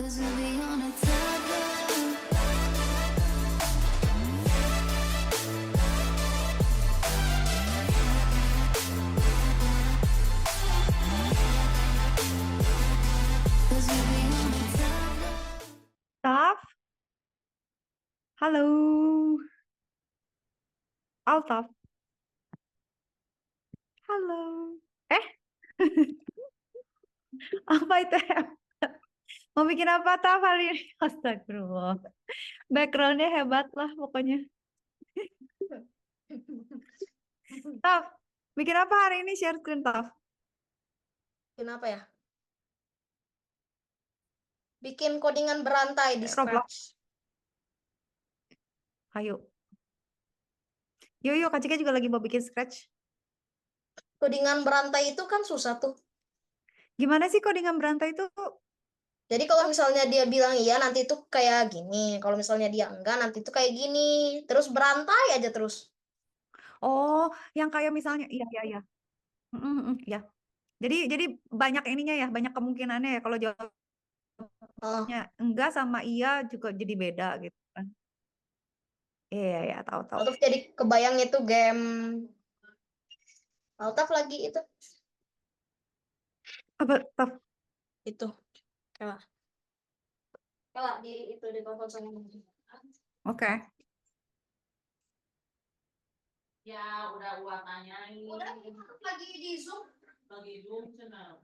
'Cause we'll be on a tightrope. Cause we'll be on a tightrope. Taf, halo. Altaf, halo. Eh, apa itu? Mau bikin apa Taf hari ini? Astagfirullah. Backgroundnya hebat lah pokoknya. Taf, bikin apa hari ini share screen Taf? Kenapa ya? Bikin codingan berantai di Roblox. Scratch. Ayo. Yuk, Kak Cika juga lagi mau bikin Scratch. Codingan berantai itu kan susah tuh. Gimana sih codingan berantai itu? Jadi kalau misalnya dia bilang iya nanti itu kayak gini. Kalau misalnya dia enggak nanti itu kayak gini. Terus berantai aja terus. Oh, yang kayak misalnya, iya, iya, iya. Ya. Jadi banyak ininya ya, banyak kemungkinannya ya. Kalau jawabnya Oh, enggak sama iya juga jadi beda gitu kan. Iya, ya, tahu. Altaf jadi kebayang itu game Altaf lagi itu. Apa, Taf? Itu. Kalah. Kalah di itu di telepon sama Oke. Ya, udah gua tanyain. Udah lagi di Zoom. Lagi Zoom sana.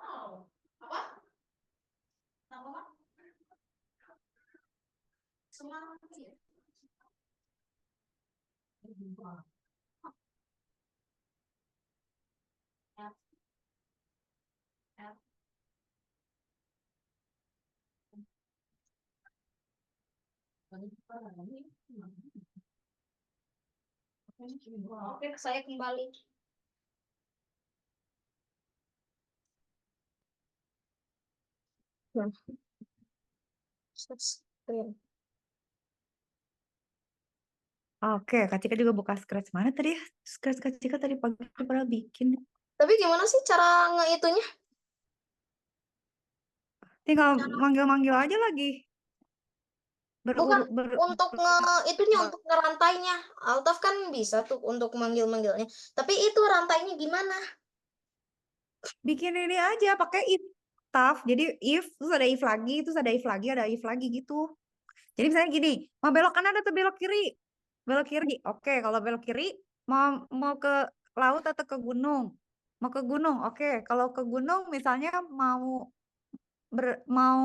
Oh, Apa? apa? Semangat ya. Oke, saya kembali. Screen. Oke, Kak Cika juga buka Scratch. Mana tadi ya? Scratch Kak Cika tadi pagi pernah bikin. Tapi gimana sih cara ngehitunya? Tinggal manggil-manggil aja lagi. Bukan untuk itunya, ber- untuk ngerantainya. Altaf kan bisa tuh untuk manggil-manggilnya. Tapi itu rantainya gimana? bikin ini aja pakai if Taf. Jadi if terus ada if lagi, terus ada if lagi, ada if lagi gitu. Jadi misalnya gini, mau belok kanan atau belok kiri? Belok kiri. Oke, kalau belok kiri mau mau ke laut atau ke gunung? Mau ke gunung. Oke, kalau ke gunung misalnya mau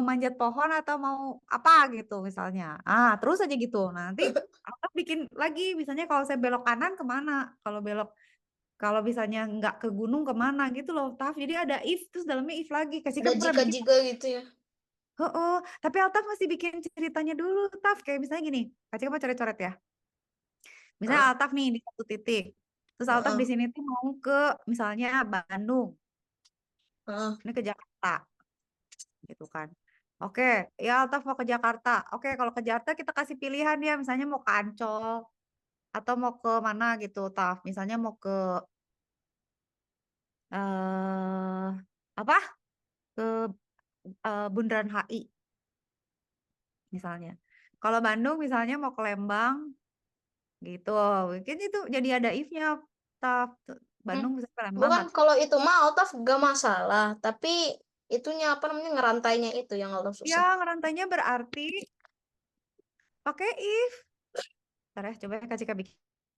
manjat pohon atau mau apa gitu misalnya. Terus aja gitu. Nanti aku bikin lagi misalnya kalau saya belok kanan kemana? Kalau misalnya nggak ke gunung kemana gitu loh, Taf. Jadi ada if terus dalamnya if lagi. Kasih Ada kan pernah bikin. jika-jika gitu ya. Oh, tapi Altaf masih bikin ceritanya dulu, Taf. Kayak misalnya gini, Kak mau coret-coret ya. Misalnya Heeh, Altaf nih di satu titik. Terus Altaf heeh, di sini tuh mau ke misalnya Bandung, heeh. ini ke Jakarta, gitu kan. Oke, ya Altaf mau ke Jakarta. Oke, kalau ke Jakarta kita kasih pilihan ya, misalnya mau ke Ancol atau mau ke mana gitu, Taf. Misalnya mau ke eh apa? Ke Bundaran HI misalnya. Kalau Bandung misalnya mau ke Lembang gitu. Mungkin itu jadi ada if-nya, Taf. Hmm. Bandung bisa ke Lembang Bukan atau kalau itu mah Altaf gak masalah. Tapi itunya apa namanya ngerantainya itu yang Altaf susah. ya ngerantainya berarti pakai if. Ntar ya, coba Kak Cika bikin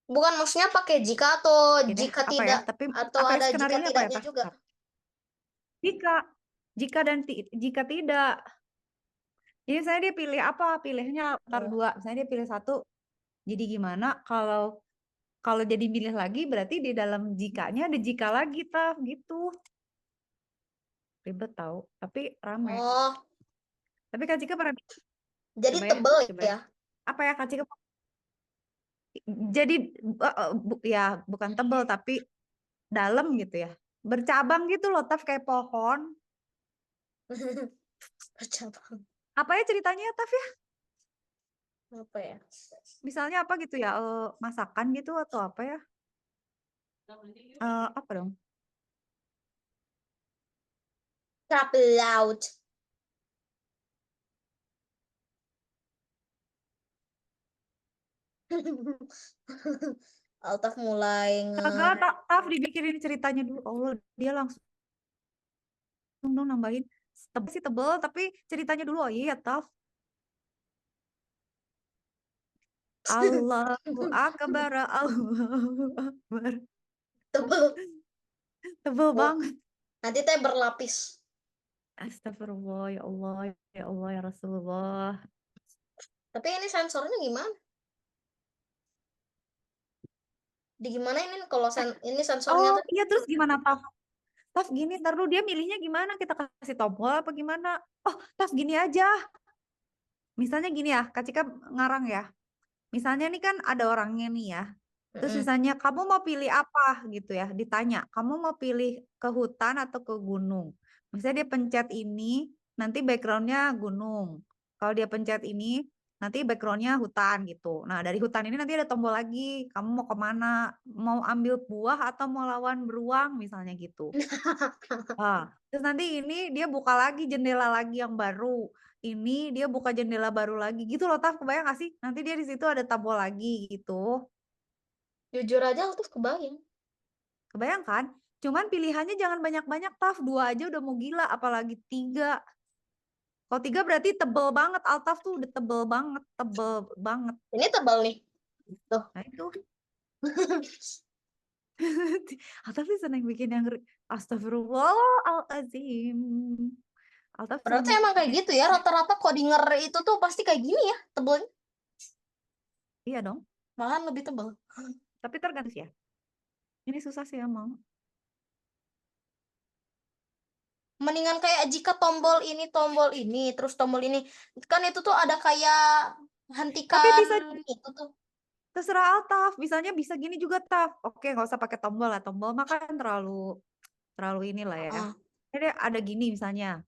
Bukan maksudnya pakai jika atau ya. jika Apa ya? tidak Tapi atau apa ya ada jika skenario apa ya, tidaknya Taf? juga. Jika jika tidak. Jadi saya dia pilih apa? Pilihnya antar Oh. dua. Misalnya dia pilih satu. Jadi gimana kalau kalau jadi milih lagi berarti di dalam jikanya ada jika lagi, Taf, gitu. Ribet tahu, tapi rame. Oh, Tapi Kak Cika pernah jadi coba ya, tebel coba ya. ya. Apa ya Kak Cika? Jadi ya bukan tebel tapi dalam gitu ya. Bercabang gitu loh, Taf, kayak pohon. Bercabang. Apa ya ceritanya, Taf ya? Apa ya? Misalnya apa gitu ya? Masakan gitu atau apa ya? Apa dong? Upload. Altaf mulai Kagak, Taf dibikirin ceritanya dulu. Allah, dia langsung dong nambahin. Tebel sih tebel, tapi ceritanya dulu. Oh iya, Taf. Allahu Akbar, Allahu Akbar. tebel. Tebel Oh, banget. nanti teh berlapis. Astagfirullah, ya Allah, ya Allah, ya Rasulullah. Tapi ini sensornya gimana? Di gimana ini kalau ini sensornya Oh tuh? iya, terus gimana, Taf? Taf gini, ntar dulu dia milihnya gimana? Kita kasih tombol apa gimana? Oh, Taf gini aja. Misalnya gini ya, Kak Cika ngarang ya. Misalnya nih kan ada orangnya nih ya. Terus Mm-mm. misalnya kamu mau pilih apa gitu ya, ditanya, kamu mau pilih ke hutan atau ke gunung? Misalnya dia pencet ini, nanti backgroundnya gunung. Kalau dia pencet ini, nanti backgroundnya hutan gitu. Nah dari hutan ini nanti ada tombol lagi, kamu mau kemana? Mau ambil buah atau mau lawan beruang misalnya gitu. Terus nanti ini dia buka lagi jendela lagi yang baru. Ini dia buka jendela baru lagi gitu loh, Taf. Kebayang gak sih? Nanti dia di situ ada tombol lagi gitu. Jujur aja Altaf kebayang. Kebayang kan? Cuman pilihannya jangan banyak-banyak, Taf. 2 aja udah mau gila, apalagi 3. Kalau 3 berarti tebel banget. Altaf tuh udah tebel banget, tebel banget. Ini tebal nih. Tuh. Nah itu. Altaf sih seneng bikin yang Astagfirullahaladzim. Altaf seneng Berarti emang kayak bikin. gitu ya, rata-rata codinger itu tuh pasti kayak gini ya, tebelnya. Iya dong. Malahan lebih tebal. Tapi tergantung sih ya. Ini susah sih emang. Mendingan kayak jika tombol ini, terus tombol ini. Kan itu tuh ada kayak Tapi hentikan bisa itu tuh. terserah Altaf. Misalnya bisa gini juga, Taf. Oke, nggak usah pakai tombol lah. Tombol mah kan terlalu inilah ya. Heeh. Jadi ada gini misalnya.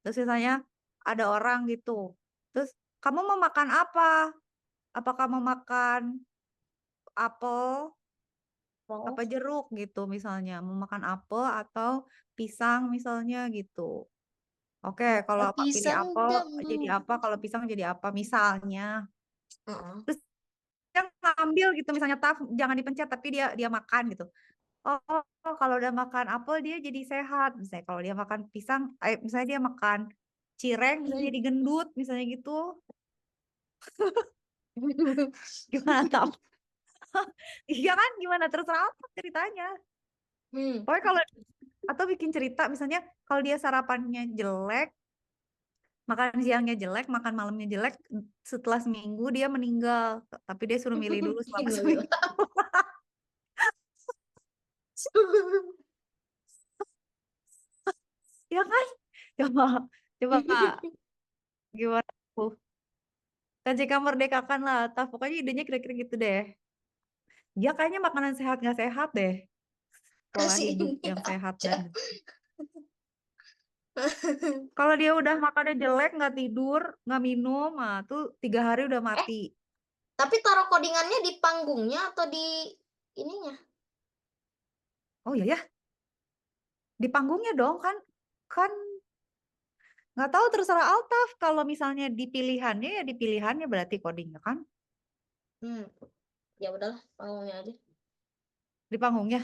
Terus misalnya ada orang gitu. Terus kamu mau makan apa? Apakah mau makan apel Mau. apa jeruk gitu misalnya? Mau makan apel atau pisang misalnya gitu. Oke, kalau pilih Pisang apel jadi jambu. apa? Kalau pisang jadi apa misalnya? Heeh. Terus dia ngambil gitu misalnya Taf jangan dipencet tapi dia makan gitu. Oh, kalau udah makan apel dia jadi sehat. Misalnya kalau dia makan pisang, misalnya dia makan cireng, misalnya jadi gendut, misalnya gitu. Gimana Taf? Iya kan? Gimana terserah apa ceritanya. Hmm. Pokoknya kalau atau bikin cerita misalnya kalau dia sarapannya jelek, makan siangnya jelek, makan malamnya jelek, setelah seminggu dia meninggal. Tapi dia suruh milih dulu selama seminggu. Ya kan? Coba, coba gimana tuh? Kan jika merdekakan lah, Taf. Pokoknya idenya kira-kira gitu deh. Dia kayaknya makanan sehat nggak sehat deh. Pola Kasih hidup ini yang sehat aja. dan kalau dia udah makannya jelek, nggak tidur, nggak minum, tuh 3 hari udah Eh, mati. tapi taruh codingannya di panggungnya atau di ininya? Oh iya ya, di panggungnya dong kan, kan nggak tahu terserah Altaf. Kalau misalnya di pilihannya ya di pilihannya berarti codingnya kan Hmm. Ya udahlah, panggungnya aja. di panggungnya.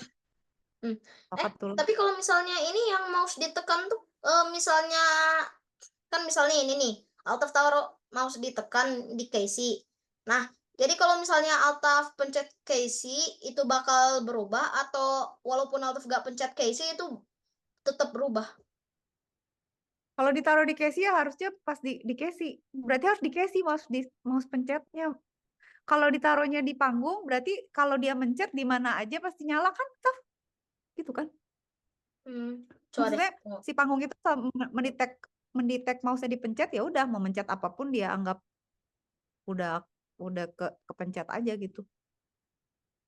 Hmm. Pakat tuh. Tapi kalau misalnya ini yang mouse ditekan tuh, misalnya kan misalnya ini nih, Altaf taruh mouse ditekan di Casey. Nah, jadi kalau misalnya Altaf pencet Casey itu bakal berubah atau walaupun Altaf gak pencet Casey itu tetap berubah? Kalau ditaruh di Casey ya harusnya pas di Casey. Berarti harus di Casey mouse pencetnya. Kalau ditaruhnya di panggung berarti kalau dia mencet di mana aja pasti nyala kan? Taf? Gitu kan? Coba deh. Maksudnya si panggung itu mendetek mouse-nya dipencet ya udah mau mencet apapun dia anggap udah kepencet aja gitu.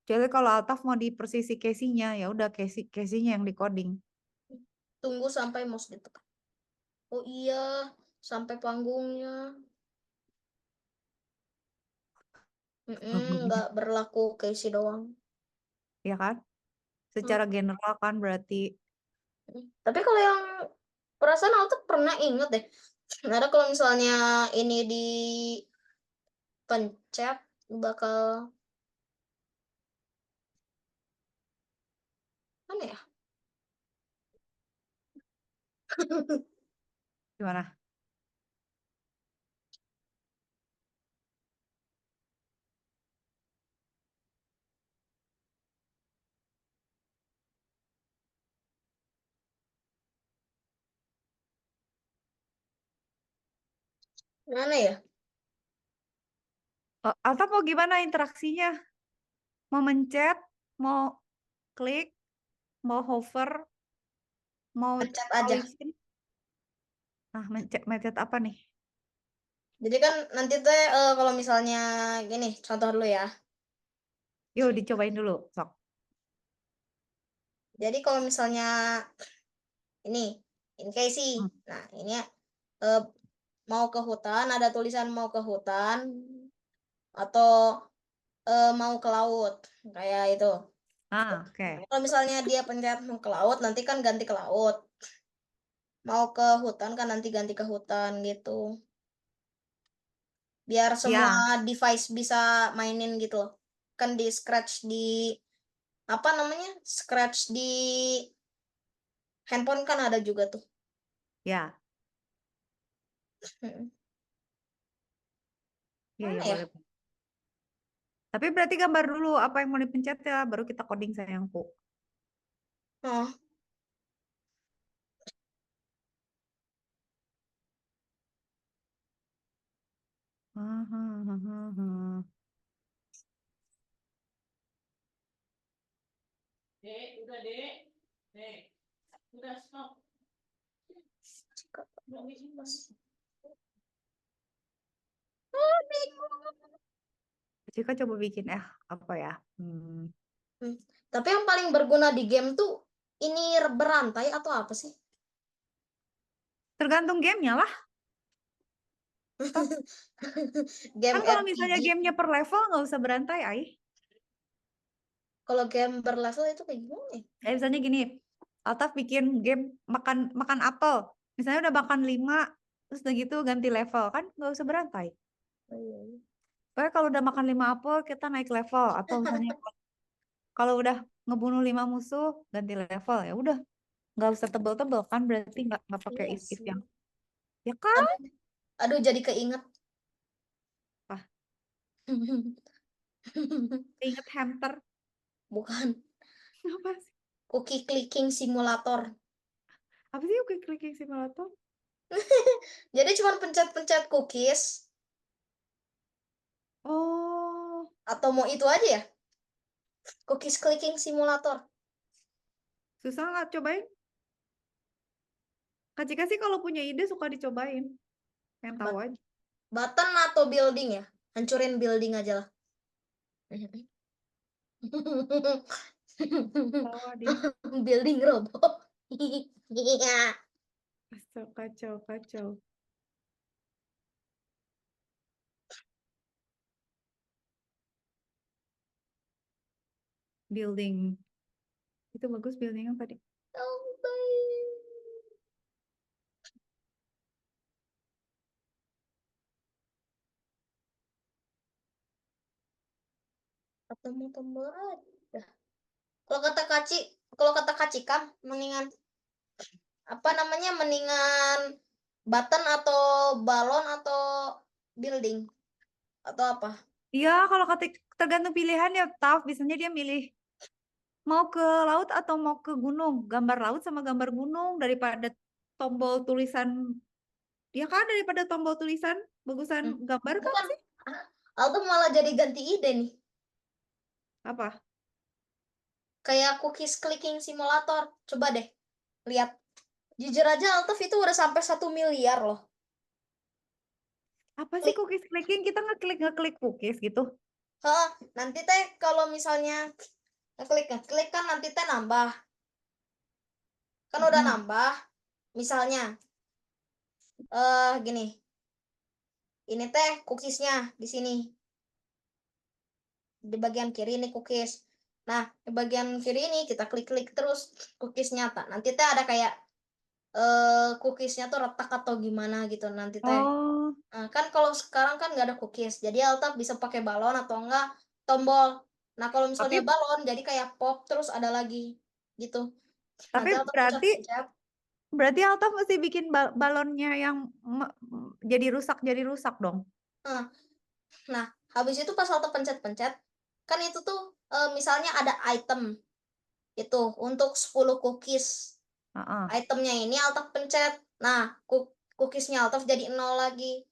Jadi kalau Altaf mau di persisi casing-nya ya udah casing-nya yang di coding. Tunggu sampai mouse ditekan. Oh iya, sampai panggungnya. Panggungnya. Nggak berlaku Casey doang. Ya kan? Hmm. Secara general kan berarti Tapi kalau yang Perasaan Alta pernah inget deh. Ada kalau misalnya ini dipencet bakal mana ya? Gimana? Mana ya? Alta mau gimana interaksinya? Mau mencet, mau klik, mau hover, mau Pencet aja. tulisin? Nah, mencet apa nih? Jadi kan nanti teh kalau misalnya gini, contoh dulu ya. Yuk dicobain dulu, sok. Jadi kalau misalnya ini Casey. Hmm. Nah, ini eh, mau ke hutan, ada tulisan mau ke hutan atau mau ke laut. Kayak itu. Oke. Kalau misalnya dia pencet mau ke laut, nanti kan ganti ke laut. Mau ke hutan kan nanti ganti ke hutan gitu. Biar semua Ya, device bisa mainin gitu loh. Kan di scratch di apa namanya? Scratch di handphone kan ada juga tuh. ya, Mm-mm. ya, ya Mana ya? boleh. Tapi berarti gambar dulu apa yang mau dipencet ya, baru kita coding sayangku. Oh, Dek, udah dek. Dek, udah stop. Udah bikin mas. Jika coba bikin apa ya? Hmm. Tapi yang paling berguna di game tuh ini berantai atau apa sih? Tergantung gamenya lah. Game Kan kalau misalnya RPG. gamenya per level nggak usah berantai, Ai. Kalau game berlevel itu kayak gimana ya? Kayak misalnya gini, Altaf bikin game makan makan apel. Misalnya udah makan 5, terus udah gitu ganti level. Kan nggak usah berantai. Oh, iya, iya. Pokoknya kalau udah makan 5 apel, kita naik level. Atau misalnya kalau udah ngebunuh 5 musuh, ganti level. Ya udah, nggak usah tebel-tebel kan. Berarti nggak pakai Iya if sih. yang... Ya kan? Aduh, aduh jadi keinget. Ah, inget hamster. Bukan. Apa sih? Cookie clicking simulator. Apa sih quick clicking simulator? Jadi cuma pencet-pencet cookies Oh, atau mau itu aja ya? Cookies clicking simulator. susah nggak cobain? Kak Cika sih kalau punya ide suka dicobain. Pengen tahu But- aja. Button atau building ya? Hancurin building aja lah. Tawa dia. Building robot. Iya. Kacau, kacau, kacau. Building. Itu bagus building apa tadi? Atau mau tombol aja. Kalau kata Kaci, kalau kata Kacika, mendingan apa namanya? Mendingan button atau balon atau building atau apa? Iya, kalau kata tergantung pilihan ya, Taf. Biasanya dia milih mau ke laut atau mau ke gunung. Gambar laut sama gambar gunung daripada tombol tulisan. Ya kan, daripada tombol tulisan. Bagusan Hmm. gambar kan Bukan. sih? Ah, Aldo malah jadi ganti ide nih. Apa? Kayak cookies clicking simulator. Coba deh, lihat. Jujur aja Altaf itu udah sampai 1 miliar loh. Apa sih Klik. cookies clicking? Kita ngeklik cookies gitu. Hah, nanti teh kalau misalnya ngeklik kan nanti teh nambah. Kan udah Mm-mm. nambah. Misalnya, gini. Ini teh cookiesnya di sini. Di bagian kiri ini cookies. Nah, di bagian kiri ini kita klik-klik terus cookies nyata. Nanti teh ada kayak cookiesnya tuh retak atau gimana gitu nanti teh. Oh, Nah, kan kalau sekarang kan nggak ada cookies, jadi Altaf bisa pakai balon atau enggak tombol. Nah, kalau misalnya tapi balon jadi kayak pop terus ada lagi gitu. tapi Nanti Altaf berarti pencet-pencet. berarti Altaf mesti bikin balonnya yang jadi rusak dong. Nah, nah, habis itu pas Altaf pencet-pencet, kan itu tuh misalnya ada item itu untuk 10 cookies. Heeh. Itemnya ini Altaf pencet. Nah, cookiesnya Altaf jadi 0 lagi.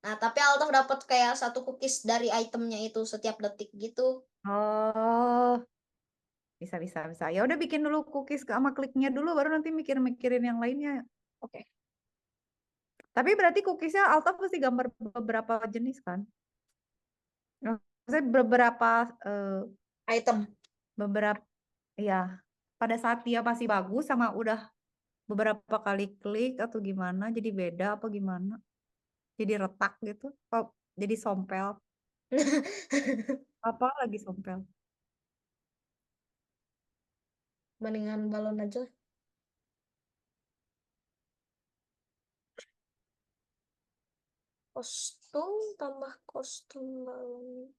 Nah, tapi Altaf dapat kayak satu cookies dari itemnya itu setiap detik gitu. Oh, bisa. Ya udah bikin dulu cookies sama kliknya dulu, baru nanti mikirin yang lainnya. Oke. Tapi berarti cookiesnya Altaf pasti gambar beberapa jenis kan? Maksudnya Item. beberapa ya pada saat dia masih bagus sama udah beberapa kali klik atau gimana jadi beda apa gimana? Jadi retak gitu. Oh, jadi sompel. Apa lagi sompel? Mendingan balon aja. Kostum tambah kostum balon.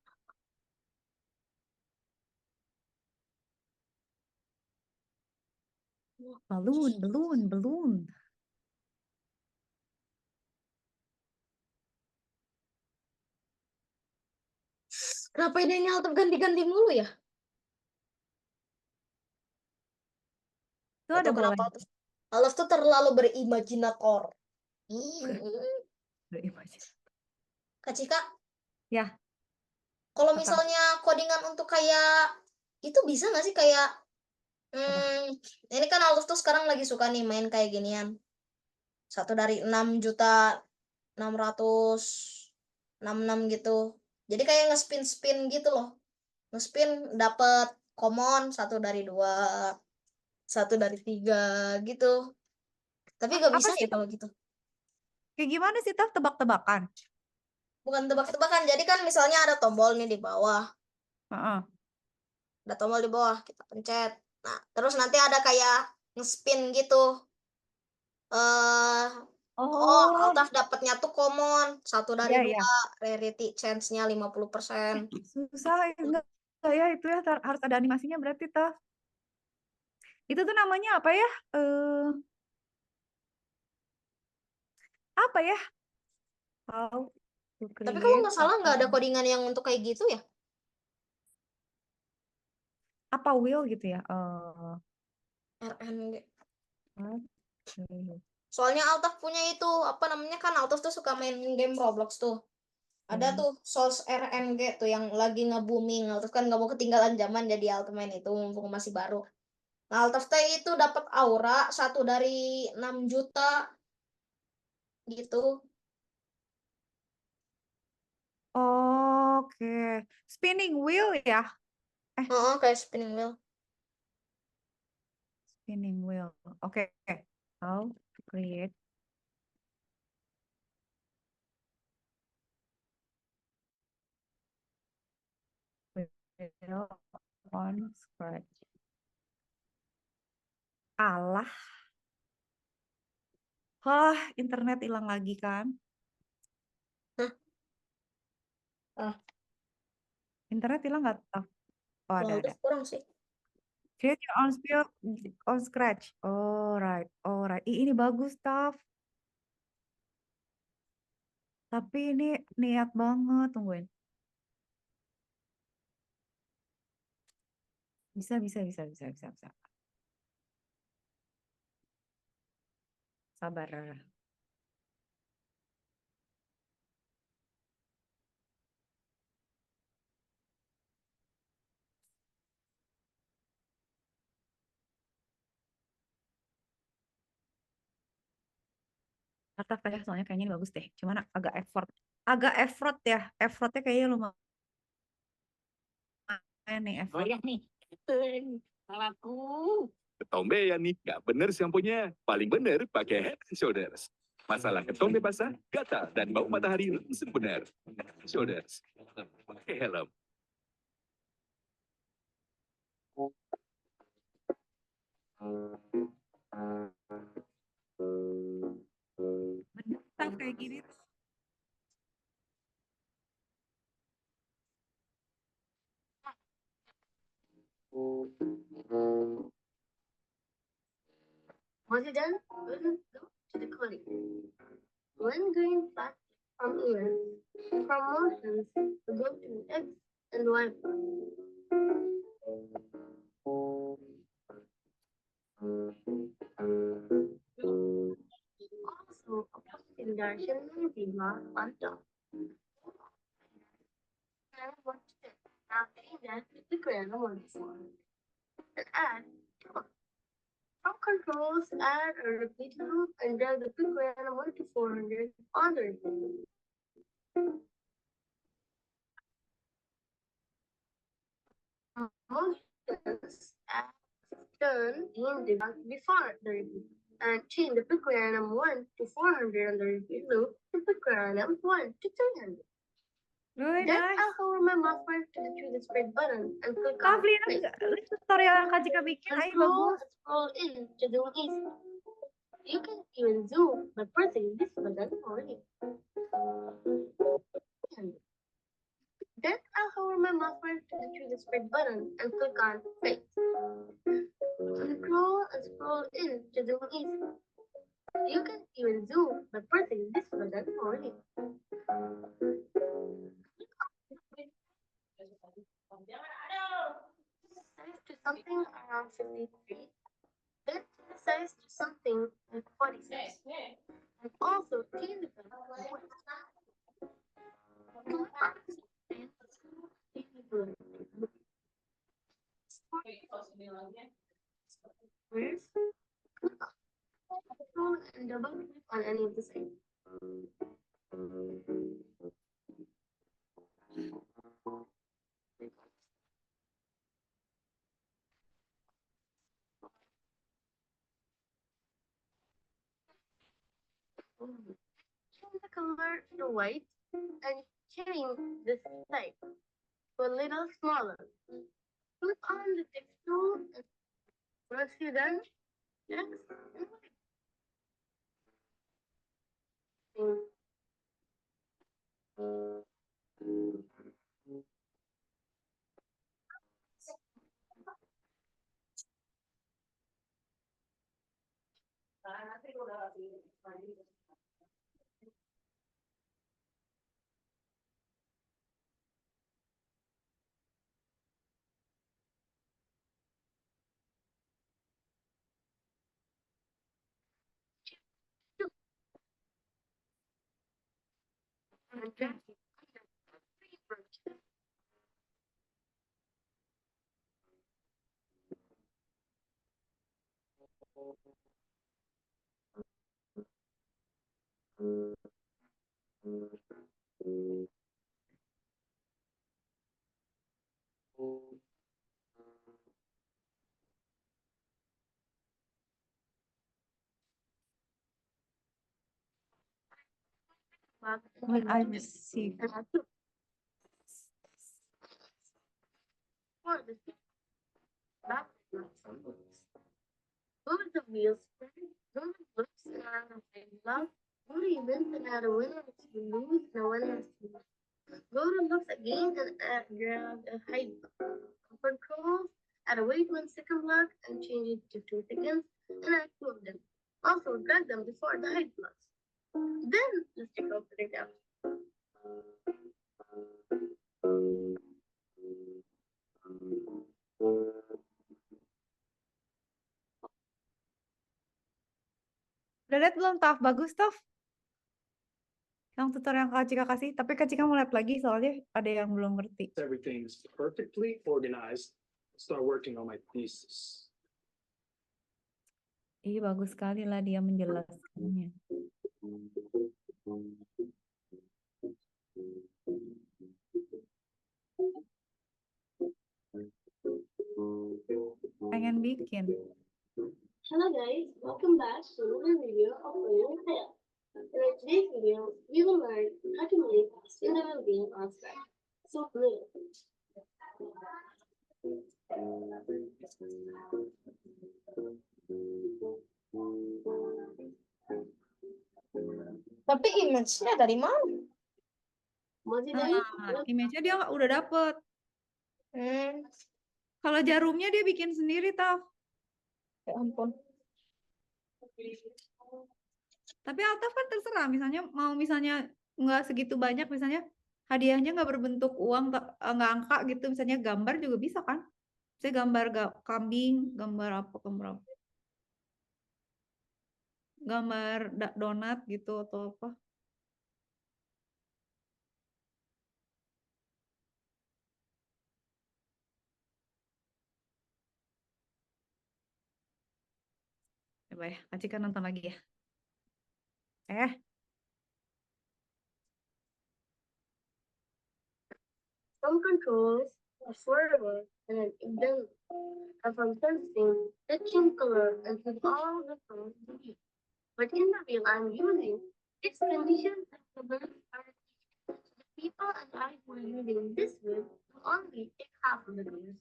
Balloon. Kenapa idenya Altaf ganti-ganti mulu ya? Itu Gak ada tau kenapa bolanya. Altaf tuh terlalu berimajinator. Berimajin. Kak Cika, Ya, kalau apa? misalnya codingan untuk kayak itu bisa nggak sih kayak Apa? ini kan Altaf tuh sekarang lagi suka nih main kayak ginian. 1 dari 6.666 gitu. Jadi kayak ngespin-spin gitu loh. Ngespin dapet common 1 dari 2, 1 dari 3 gitu. Tapi gak Apa bisa sih? ya kalau gitu. Kayak gimana sih, Taf? Tebak-tebakan. Bukan tebak-tebakan. Jadi kan misalnya ada tombol nih di bawah. Heeh. Ada tombol di bawah, kita pencet. Nah, terus nanti ada kayak ngespin gitu. Eh, oh, Oh, Altaf dapatnya tuh common 1 dari 2, iya. rarity chance-nya 50%. Susah enggak ya itu ya harus ada animasinya berarti Taf. Itu tuh namanya apa ya? Apa ya? How to Tapi kalau create nggak salah nggak ada codingan yang untuk kayak gitu ya. apa will gitu ya? RNG. Okay. Soalnya Altaf punya itu, apa namanya kan Altaf tuh suka main game Roblox tuh. Ada tuh Source RNG tuh yang lagi nge-booming. Altaf kan nggak mau ketinggalan zaman jadi Altaf main itu mumpung masih baru. Nah, Altaf teh itu dapat aura 1 dari 6 juta gitu. Oke. Spinning wheel ya? Oh, kayak spinning wheel. Spinning wheel. Oke. How to create wheel on scratch. Alah. Internet hilang lagi kan? Hah? Ah, Internet hilang nggak? Oh, kalau ada. Altaf kurang sih. Create your own spill on scratch. Alright. Ini bagus, Taf. Tapi ini niat banget, tungguin. Bisa. Sabar. Taf ya, soalnya kayaknya ini bagus deh. Cuman agak effort. Agak effort ya. Effortnya kayaknya lumayan nih effort. Goyah nih. Salahku. Ketombean nih, nggak bener samponya. Paling bener pakai Head and Shoulders. Masalah ketombe basah, gatal, dan bau matahari langsung benar. Shoulders. Pakai helm. kayak gini tuh. Once you're done, we'll go to the clinic. One green flag from events, from motions, to go to X and Y. Also, a positive direction may be marked on top. And what to do? Now change that to the grand one form. And add torque. From controls, add a repeat loop and drag the quick random 1 to 400 on the repeat loop. Motions add turn in the back before the repeat and change the quick random 1 to 400 on the repeat loop to quick random 1 to 300. Wih, Then nice. I'll hold my mouse pointer to the through the spread button and click Kak on Lina, play. lihat tutorial yang Kak Cika bikin, ayo Control bagus. and scroll in to do easy. You can even zoom by pressing this button or it. Then I'll hover my mouse pointer to the through the spread button and click on play. Control and scroll in to do easy. You can even zoom by pressing this button or it. Size to something around 53. Then size to something like 46. And also change the color. Where's control and double click on any of the sides. Change the color to white and change the size to a little smaller. Click on the text tool and once you're done, X and Y. And drag it under three branches. Back When I and receive. and add two. For the back go with the wheels spread, go with looks and add a side block, go to events and add a winner to lose and a winner to lose. Go to looks again and add grab a hide block. Controls, add a wait 1 second block and change it to 2 seconds and add two of them. Also drag them before the hide blocks. Then let's take off the data. Udah lihat belum, Taf? Bagus, Taf? Yang tutorial yang Kak Cika kasih, tapi Kak Cika mau lihat lagi soalnya ada yang belum ngerti. Everything's perfectly organized. Start working on my thesis. Iya, bagus sekali lah dia menjelaskannya. Pengen bikin. Hello guys, welcome back to another video of William Tail. In today's video, we will learn how to make individual being on Skype. So little. Tapi image-nya dari mana? Masih dari Nah, image-nya dia udah dapet. Hmm, Kalau jarumnya dia bikin sendiri tau. ya ampun. Tapi Altaf kan terserah, misalnya nggak segitu banyak, misalnya hadiahnya nggak berbentuk uang, nggak angka gitu, misalnya gambar juga bisa kan? Saya gambar kambing, gambar donat gitu atau apa? Coba ya, Kak Cika nonton lagi ya. some controls are forever and an event are from sensing, touching color until all the colors leave. But in the real I'm using, its conditions and colors are the people and I who are using this wheel will only take half of the colors.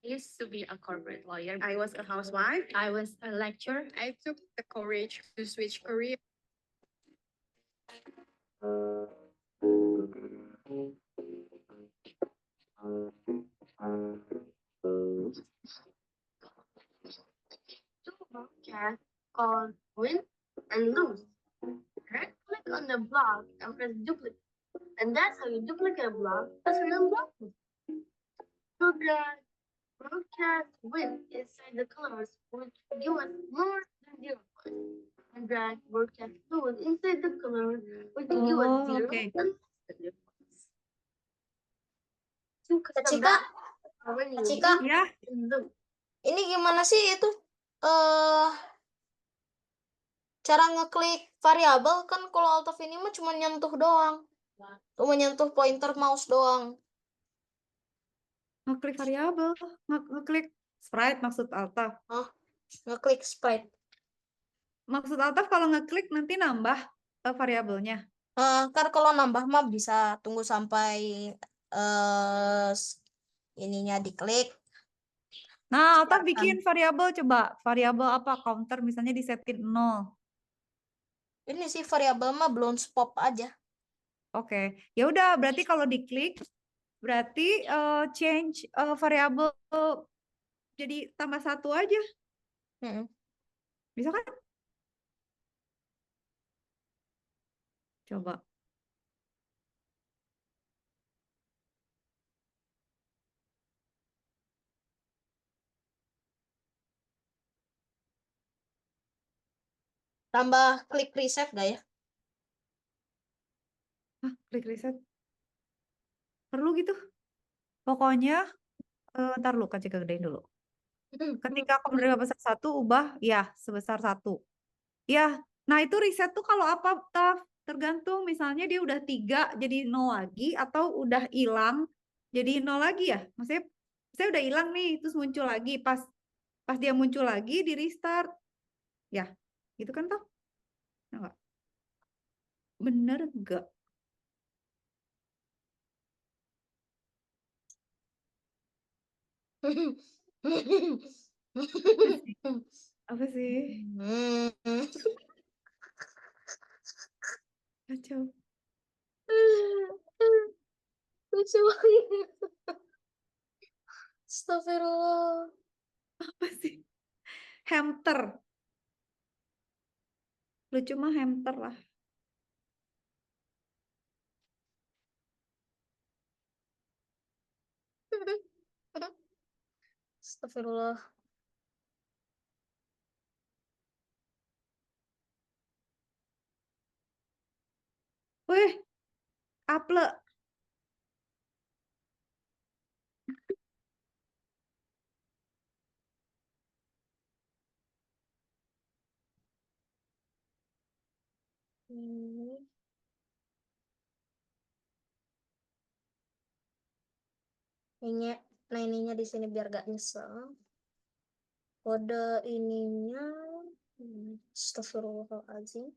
Used to be a corporate lawyer. I was a housewife. I was a lecturer. I took the courage to switch career. Two broadcasts called win and lose. Right click on the block and press duplicate. And that's how you duplicate a block as real block. Broadcast win inside the colors would give us more than 0 points. And drag broadcast lose inside the color would give us Oh, 0 okay. and less than 0 points. To Kak custom Cika, that, when you Kak Cika, Ya, look, ini gimana sih itu? Cara ngeklik variabel kan kalau Alt of ini mah cuma nyentuh doang. Cuma nyentuh pointer mouse doang. ngeklik variabel, ngeklik sprite maksud Altaf. Ngeklik sprite. Maksud Altaf kalau ngeklik nanti nambah variabelnya. Kan kalau nambah mah bisa tunggu sampai ininya diklik. Nah, Altaf Siapkan. bikin variabel, coba variabel apa? Counter misalnya disetin 0. Ini sih variabel mah belum pop aja. Oke, ya udah berarti kalau diklik berarti change variabel jadi tambah 1 aja. Mm-mm. Bisa kan? Coba. Tambah klik reset gak ya? Hah, klik reset. Perlu gitu. Pokoknya ntar lu kasih kegedein dulu. Ketika kamu menerima besar 1, ubah ya sebesar 1. Ya, nah itu reset tuh kalau apa, Taf? Tergantung misalnya dia udah 3 jadi 0 lagi atau udah hilang jadi 0 lagi ya. Maksudnya saya udah hilang nih terus muncul lagi, pas dia muncul lagi di restart. Ya, gitu kan, Taf? Enggak. Bener enggak? Apa sih? Kacau. Lucu banget. Astagfirullah. Apa sih? Hamster. Lucu mah hamster lah. Astagfirullah. Wih, aple. Ininya, nah ininya di sini biar gak nyesel. Kode ininya, astagfirullahaladzim.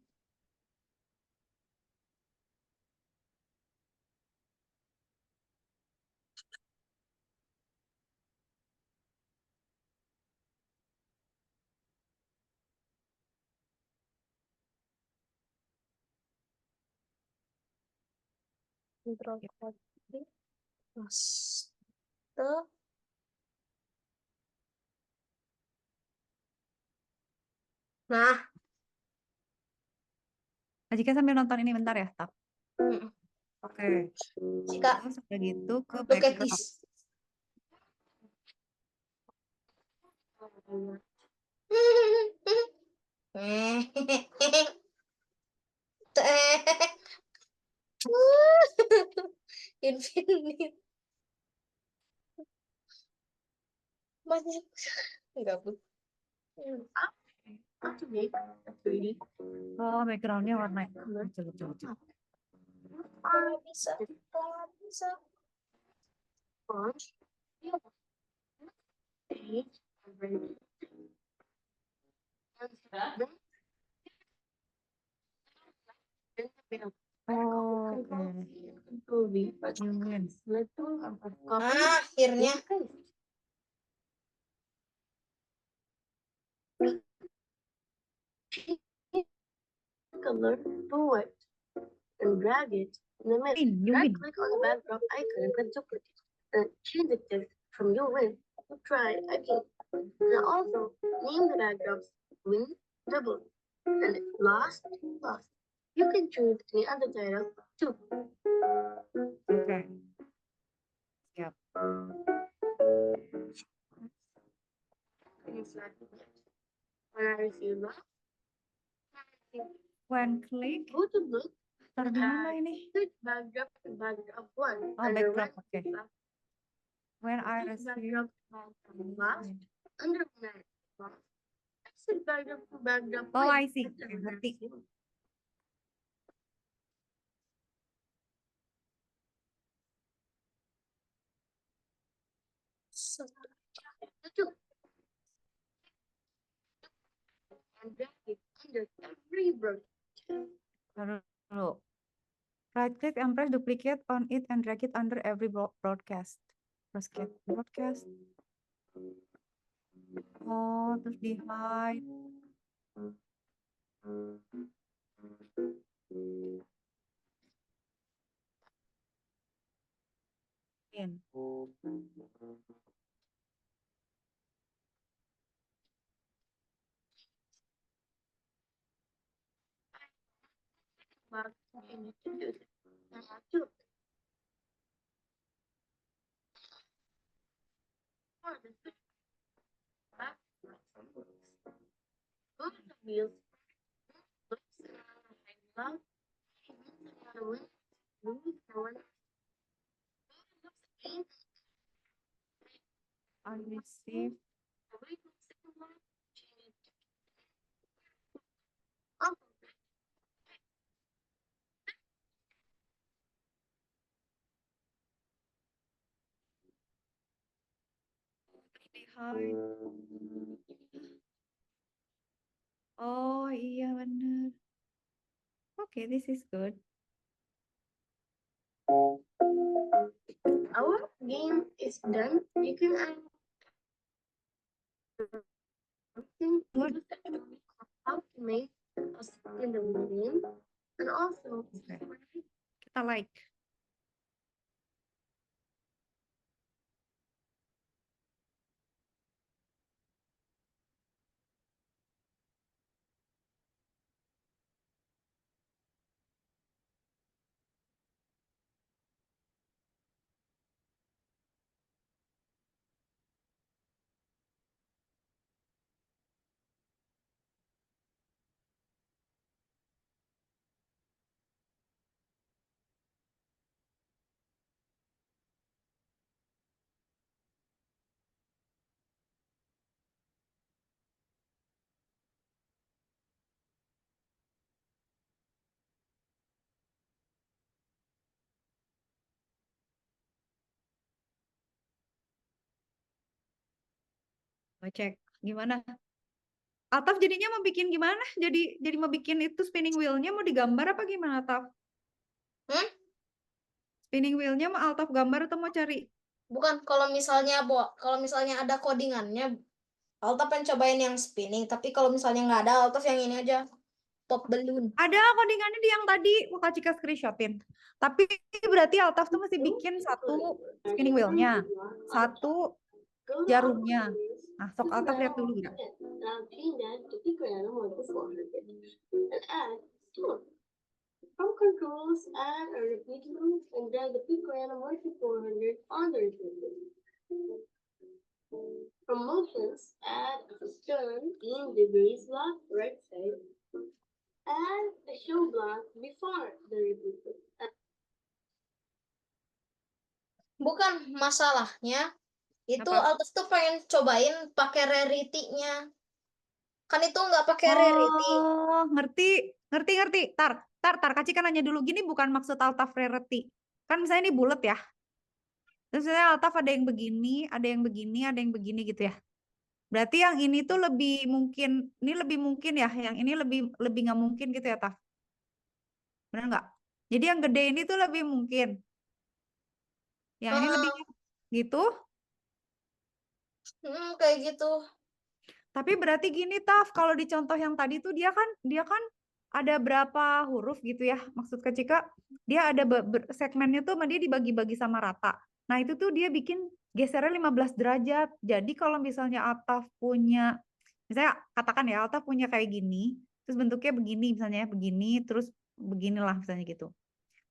Control copy. Paste. Nah, Jika sambil nonton ini bentar ya, Tap. mm, Oke. jika Terus udah gitu ke look at background. this. Infinite. Masih enggak bu. How to make a 3D Oh, backgroundnya warna lucu, lucu, lucu. Bisa. Bisa. font. Page. Oh, oke. Control V. You win. Select tool and copy. Akhirnya. Paste. Color to white and drag it in the middle. Win, you Right win. click on the backdrop icon and click duplicate. And change the text from you win to try again. And also name the backdrops win double and lost lost. You can choose any other title too. Oke. Siap. When I receive that, When click, go to look taruh di mana ini? click backdrop and backdrop one. Oh, under backdrop, right, oke. When I click receive. backdrop last under right. Exit backdrop to backdrop. Oh, win. I see. After Oke, ngerti. Two. And drag it under every bird. Taruh dulu. Right click and press duplicate on it and drag it under every broadcast. Broadcast. Oh, terus di hide. In. Mark you need to do this. Two. For the switch back, go to the wheels. Looks love. Lose one. Looks again. I receive. Wait a second one. Change it. Oh, Di hide. Oh iya bener. Okay, this is good. our game is done. You can add something Good. to how to make a in the game and also Okay. Kita like. Mau cek gimana? Ataf jadinya mau bikin gimana? Jadi mau bikin itu spinning wheel-nya mau digambar apa gimana, Taf? Hmm? Spinning wheel-nya mau Altaf gambar atau mau cari? Bukan, kalau misalnya ada codingannya, Altaf pengen cobain yang spinning, tapi kalau misalnya nggak ada, Altaf yang ini aja. pop balloon. Ada codingannya di yang tadi, Kak Cika screenshotin. Tapi berarti Altaf tuh mesti bikin satu spinning wheel-nya, satu jarumnya. Nah, sok Altaf lihat dulu ya. Now change that to picker animal to 400 and add store. From controls, add a repeat loop and drag the picker animal to 400 on the repeat loop. From motions, add a turn in the base block right side. Add a show block before the repeat loop. Bukan masalahnya itu Apa? Altaf tuh pengen cobain pakai rarity-nya. Kan itu nggak pakai rarity. Oh, ngerti. Tar, Kak Cika nanya dulu, gini bukan maksud Altaf rarity. Kan misalnya ini bulat ya. Terus misalnya Altaf ada yang begini, ada yang begini, ada yang begini gitu ya. Berarti yang ini tuh lebih mungkin, ini lebih mungkin ya, yang ini lebih nggak mungkin gitu ya, Taf. Benar nggak? Jadi yang gede ini tuh lebih mungkin. Yang ini lebih gitu. Kayak gitu. Tapi berarti gini, Taf, kalau di contoh yang tadi tuh dia kan ada berapa huruf gitu ya. Maksud Kak Cika, dia ada segmennya tuh dia dibagi-bagi sama rata. Nah, itu tuh dia bikin gesernya 15 derajat. Jadi kalau misalnya Altaf punya, misalnya katakan ya, Altaf punya kayak gini, terus bentuknya begini, misalnya begini, terus beginilah misalnya gitu.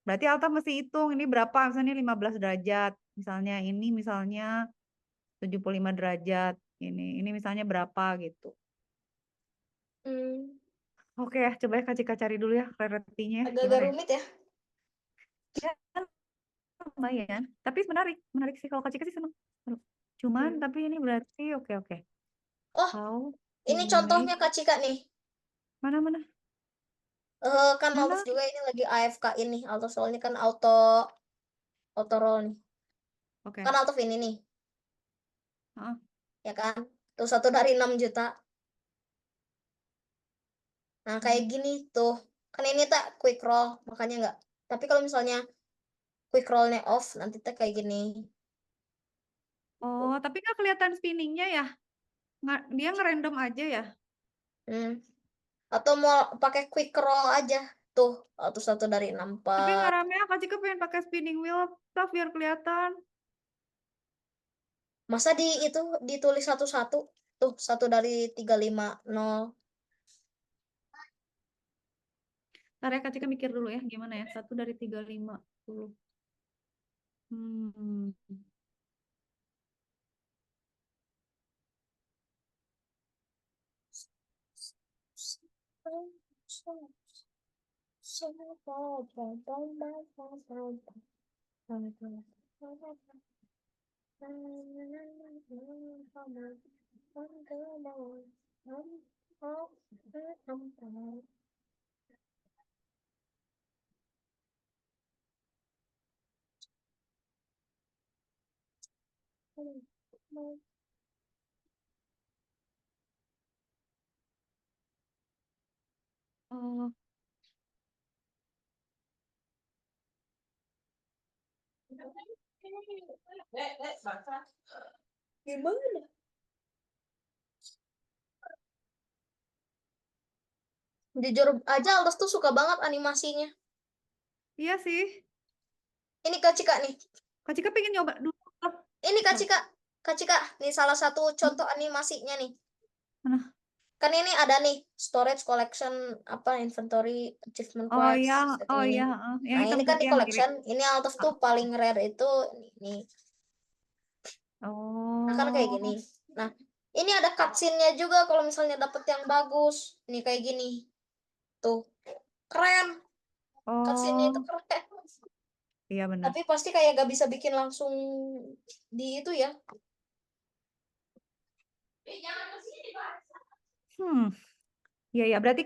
Berarti Altaf mesti hitung ini berapa, misalnya 15 derajat. Misalnya ini misalnya 75 derajat. Ini misalnya berapa gitu. Oke ya, coba ya Kak Cika cari dulu ya rarity-nya. Agak-agak rumit ya. Ya, lumayan. Tapi menarik sih kalau Kak Cika sih seneng. Cuman tapi ini berarti oke. Oh, How ini to contohnya make- Kak Cika nih. Mana? Kan Mana? Altaf juga ini lagi AFK ini. Altaf soalnya kan auto roll nih. Oke. Kan Altaf ini nih. Heeh. Ya kan? Tuh 1 dari 6 juta. Nah, kayak gini tuh. Kan ini tak quick roll, makanya nggak. Tapi kalau misalnya quick roll-nya off, nanti tak kayak gini. Oh, tapi nggak kelihatan spinningnya ya? Dia ngerandom aja ya? Atau mau pakai quick roll aja. Tuh, atau 1 dari 6, Tapi nggak 4. rame ya, Kak Cika pengen pakai spinning wheel, Taf, biar kelihatan. Masa itu ditulis satu-satu? Tuh, 1 dari 350. Ntar ya Kak Cika mikir dulu ya, gimana ya? 1 dari 350. Hmm. Oh, Dek, basah. Gimana? Jujur aja, Aldos tuh suka banget animasinya. iya sih. Ini Kak Cika nih. Kak Cika pengen nyoba dulu. Taf. Ini Kak Cika. Kak Cika, nih salah satu contoh animasinya nih. Mana? Kan ini ada nih storage collection inventory achievement Oh quests iya, setting ini. yang Nah, hitam ini kan putih di yang kiri. collection, ini Altaf tuh paling rare itu ini. Nah, kan kayak Oh, gini. Nah, ini ada cutscene-nya juga kalau misalnya dapet yang bagus. Ini kayak gini. Tuh. Keren. Cutscene-nya itu oh, keren. iya benar. Tapi pasti kayak gak bisa bikin langsung di itu ya. Iya, berarti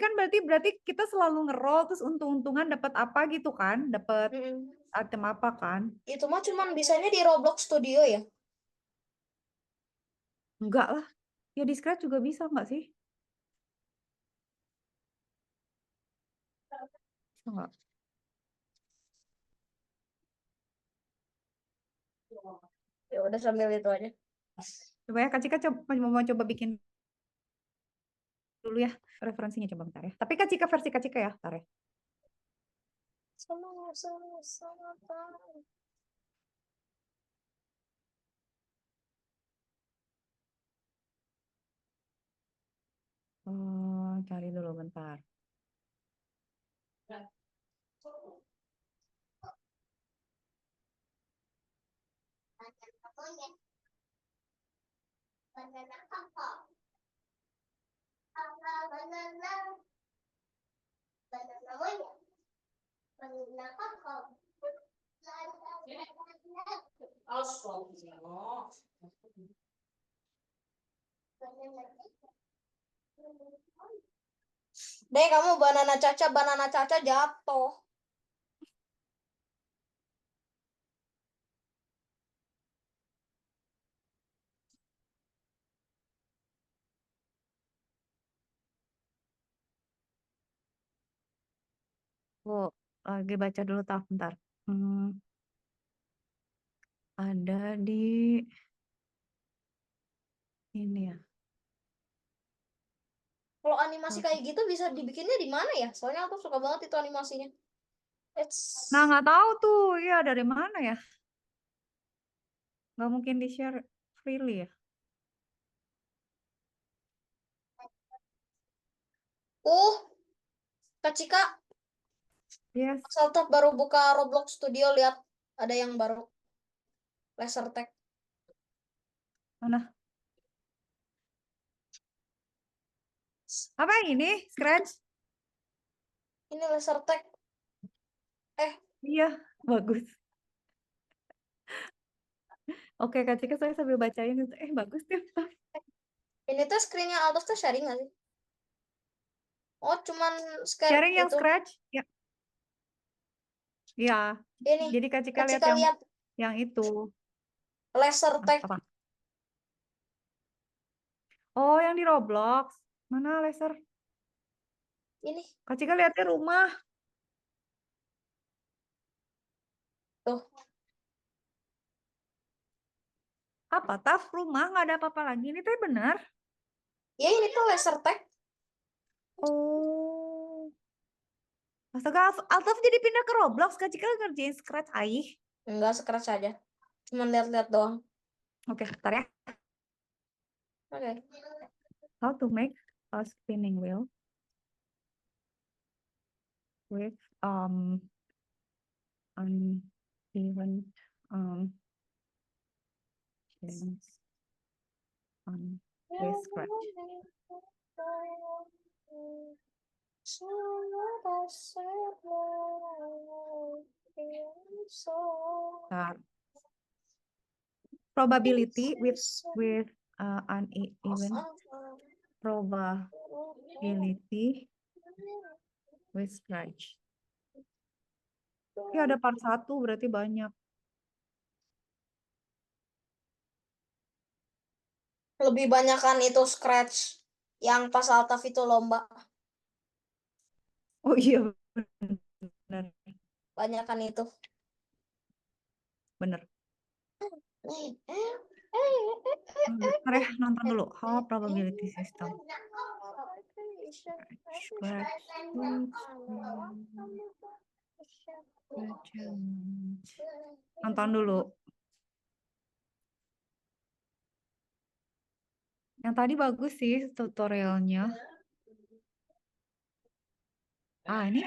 kita selalu nge-roll terus untung-untungan dapat apa gitu kan? Dapat item apa kan? Itu mah cuman bisanya di Roblox Studio ya. Enggak lah. Ya di Scratch juga bisa enggak sih? Bisa enggak? Ya udah sambil itu aja. Coba ya Kak Cika mau coba bikin dulu ya referensinya coba bentar ya. Tapi Kak Cika versi Kak Cika ya, bentar ya. Oh, cari dulu bentar. Deh, kamu banana caca jatuh. Oh, lagi baca dulu taf bentar. Ada di ini ya. Kalau animasi kayak gitu bisa dibikinnya di mana ya? Soalnya aku suka banget itu animasinya. Nah, nggak tahu tuh, ya dari mana ya? Nggak mungkin di share freely ya? Kak Cika, Yes. Saltop baru buka Roblox Studio, lihat ada yang baru. Laser tag. Mana? Apa yang ini? Scratch? Ini laser tag. Iya, bagus. Oke, Kak Cika, saya sambil bacain itu. Bagus deh. Ini tuh screennya Altos tuh sharing nggak sih? Oh, cuman Sharing yang itu. Scratch? Ya. Ya. Ini. Jadi Kak Cika Kak lihat Cika lihat yang itu. laser tag. Apa? Oh, yang di Roblox. Mana laser? Ini. Kak Cika lihatnya rumah. Tuh. Apa? Taf rumah nggak ada apa-apa lagi. Ini tuh benar. Ya, ini tuh laser tag. Oh. Astaga, Altaf jadi pindah ke Roblox. Kak Cika ngerjain Scratch aih. Enggak, scratch aja. Cuman lihat-lihat doang. Oke, bentar ya. Oke. How to make a spinning wheel with uneven shapes with Scratch. Bentar. Probability with uneven probability with Scratch. Ya ada part 1 berarti banyak. Lebih banyakan itu scratch yang pas Altaf itu lomba. Oh iya benar. Banyakan itu. Bener. Bentar ya, nonton dulu. How probability system. Scratch. Nonton dulu. Yang tadi bagus sih tutorialnya. Ini.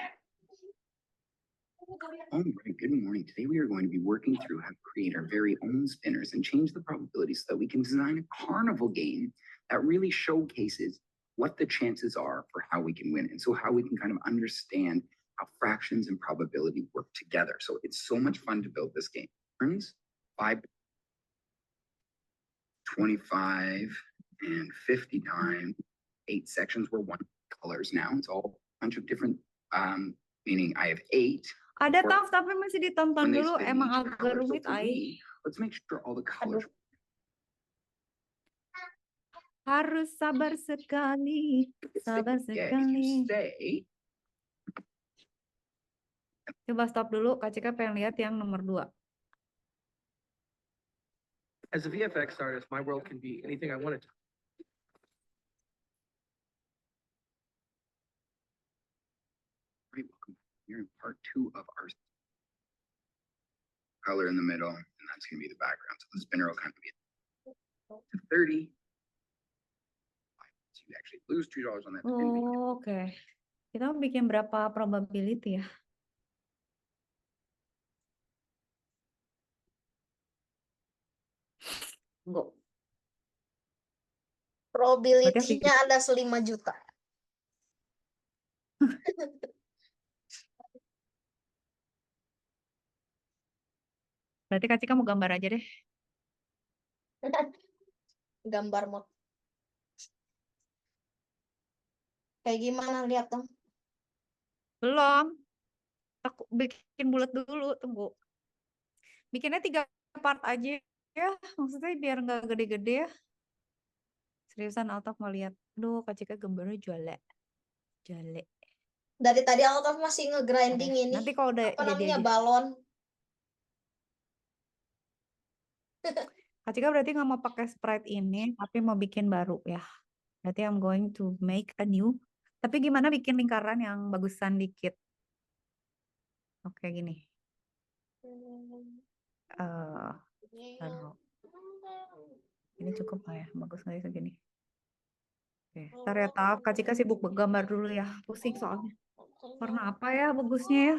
All right, good morning. Today we are going to be working through how to create our very own spinners and change the probability so that we can design a carnival game that really showcases what the chances are for how we can win. And so how we can kind of understand how fractions and probability work together. So it's so much fun to build this game. Turns 5, 25, and 50 times 8 sections were 1 colors now. It's all a bunch of different, meaning I have 8. Ada Taf, tapi masih ditonton When they dulu. spin Emang each agak color. So rumit, for Ai. me, let's make sure all the colors. Harus sabar sekali. Sabar Yeah, if you sekali. stay, Coba stop dulu. Kak Cika pengen lihat yang nomor 2. As a VFX artist, my world can be anything I want it to. You're in part 2 of our color in the middle, and that's going to be the background. So the spinner will kind of be to 30. So you actually lose $2 on that spin. Oh, oke. Kita mau bikin berapa probability ya? Enggak. Probability-nya ada 5 juta. Berarti Kak Cika mau gambar aja deh. Gambar mod. Kayak gimana, lihat dong. Belum. Aku bikin bulat dulu, tunggu. Bikinnya 3 part aja ya. Maksudnya biar nggak gede-gede ya. Seriusan Altaf mau lihat. Aduh, Kak Cika gambarnya jelek. Jelek. Dari tadi Altaf masih nge-grinding Udah. ini. Nanti kalau udah Apa jadi namanya, aja. balon. Kak Cika berarti nggak mau pakai sprite ini, tapi mau bikin baru ya. Berarti I'm going to make a new. Tapi gimana bikin lingkaran yang bagusan dikit? Oke, gini. Taruh. Ini cukup nggak ya? Bagus nggak ya segini? Oke, ntar ya Taf. Kak Cika sibuk gambar dulu ya. Pusing soalnya. Warna apa ya bagusnya ya?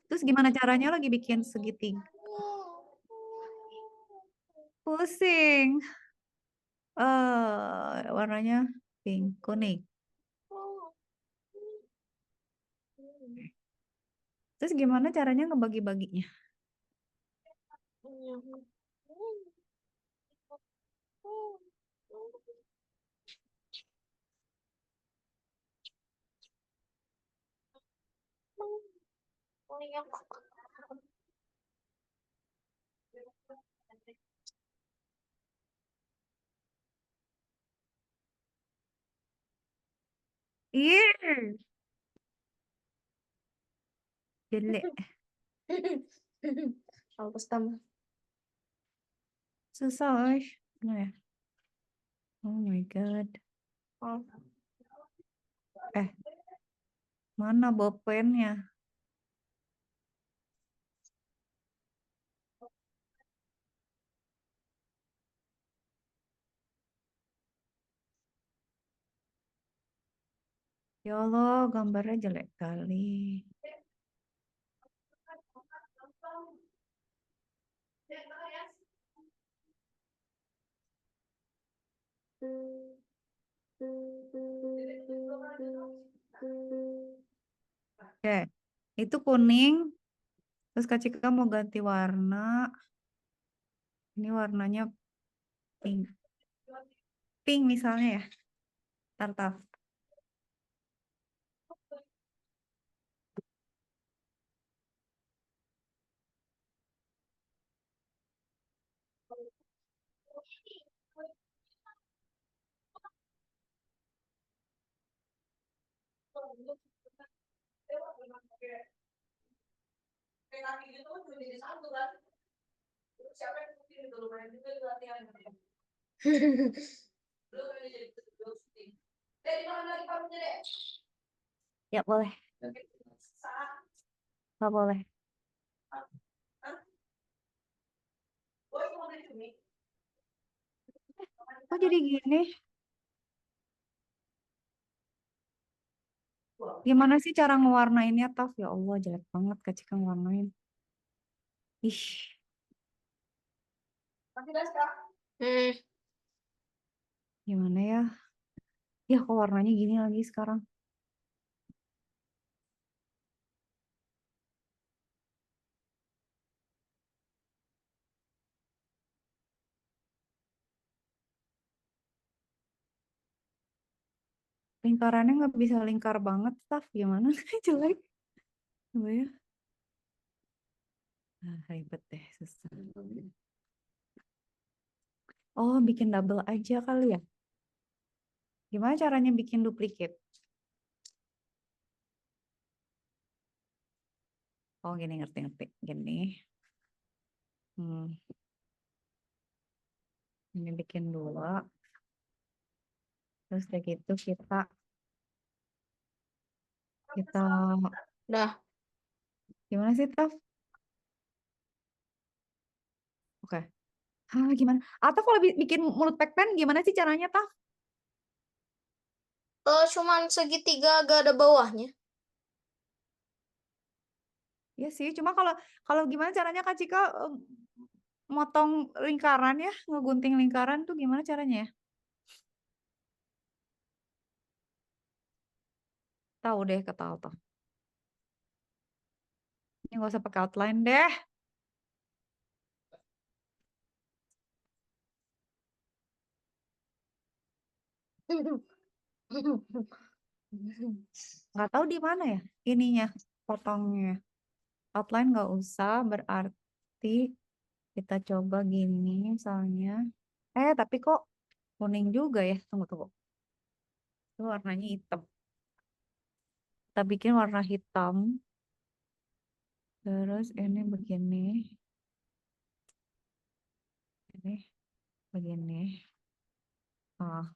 Terus gimana caranya lagi bikin segitiga? Pusing. Warnanya pink, kuning. Terus gimana caranya ngebagi-baginya? Iya. Jelek. Hapus tambah. Susah, Mana ya? Oh my God. Oh. Mana bolpennya? Ya Allah, gambarnya jelek kali. Oke, itu kuning. Terus Kak Cika mau ganti warna. Ini warnanya pink. Pink misalnya ya. Tartaf. Ya boleh. Nggak boleh. Kok jadi gini? Gimana sih cara ngewarnainnya, Taf? Ya Allah, jelek banget Kak Cika ngewarnain. Ih, gimana ya? Ya kok warnanya gini lagi sekarang? Lingkarannya nggak bisa lingkar banget, Taf. Gimana? Jelek. Coba ya. Ribet deh, susah. Oh, bikin double aja kali ya? Gimana caranya bikin duplicate? Oh, gini ngerti-ngerti. Gini. Ini bikin 2. Terus kayak gitu kita Dah. gimana sih, Taf? Oke. Gimana? Atau kalau bikin mulut pekpen gimana sih caranya, Taf? Cuman segitiga gak ada bawahnya. Ya sih, cuma kalau kalau gimana caranya Kak Cika motong lingkaran ya, ngegunting lingkaran tuh gimana caranya ya? Tahu deh, ketahu tuh. Ini nggak usah pakai outline deh. Nggak tahu di mana ya ininya potongnya. Outline nggak usah, berarti kita coba gini misalnya. Tapi kok kuning juga ya? Tunggu. Itu warnanya hitam. Kita bikin warna hitam. Terus ini begini. Ini begini. Ah,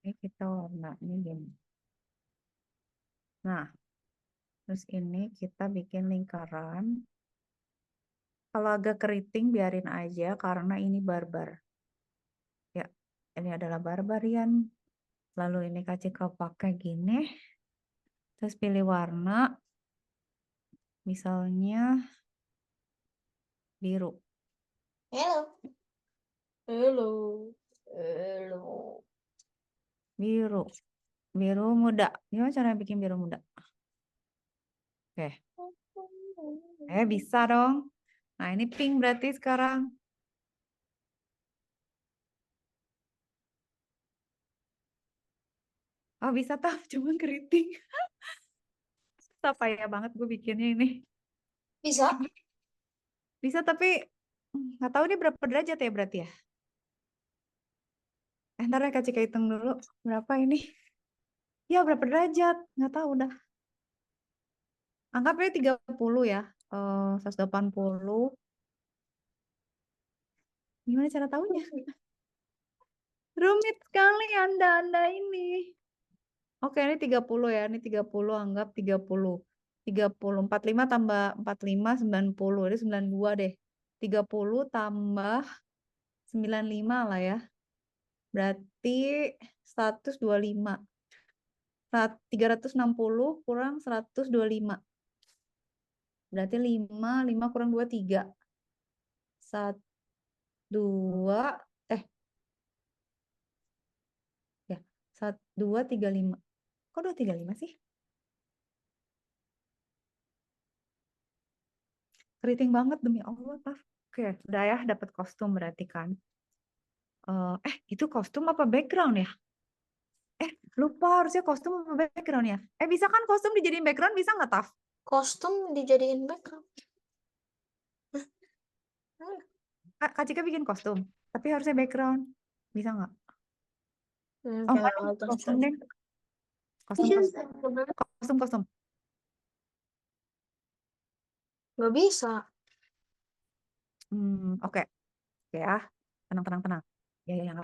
ini kita warnanya gini. Nah, terus ini kita bikin lingkaran. Kalau agak keriting biarin aja karena ini barbar. Ya, ini adalah barbarian. Lalu ini kasih kau pakai gini. Terus pilih warna. Misalnya biru. Hello. Hello. Hello. Biru. Biru muda. Gimana cara bikin biru muda? Oke. Bisa dong. Nah, ini pink berarti sekarang. Oh, bisa tau, cuman keriting. Apa ya banget gue bikinnya ini. Bisa? Bisa tapi nggak tahu ini berapa derajat ya berarti ya. Ntar ya Kak Cika hitung dulu berapa ini. Ya berapa derajat? Nggak tahu udah. Anggapnya 30 ya. 180. Gimana cara tahunya? Rumit sekali Anda ini. Oke, ini 30 ya. Ini 30, anggap 30. 30, 45 tambah 45, 90. Ini 92 deh. 30 tambah 95 lah ya. Berarti 125. 360 kurang 125. Berarti 5 kurang 2, 3. 2, ya. 2, 3, 5. Kok 2, 3, 5 sih? Keriting banget demi Allah, Taf. Oke, udah ya dapat kostum berarti kan. Itu kostum apa background ya? Lupa harusnya kostum apa background ya? Bisa kan kostum dijadiin background, bisa nggak, Taf? Kostum dijadiin background. Kak Cika bikin kostum, tapi harusnya background. Bisa nggak? Jangan auto Kostum deh. Kostum. Nggak bisa. Oke. Oke ya. Tenang. Ya.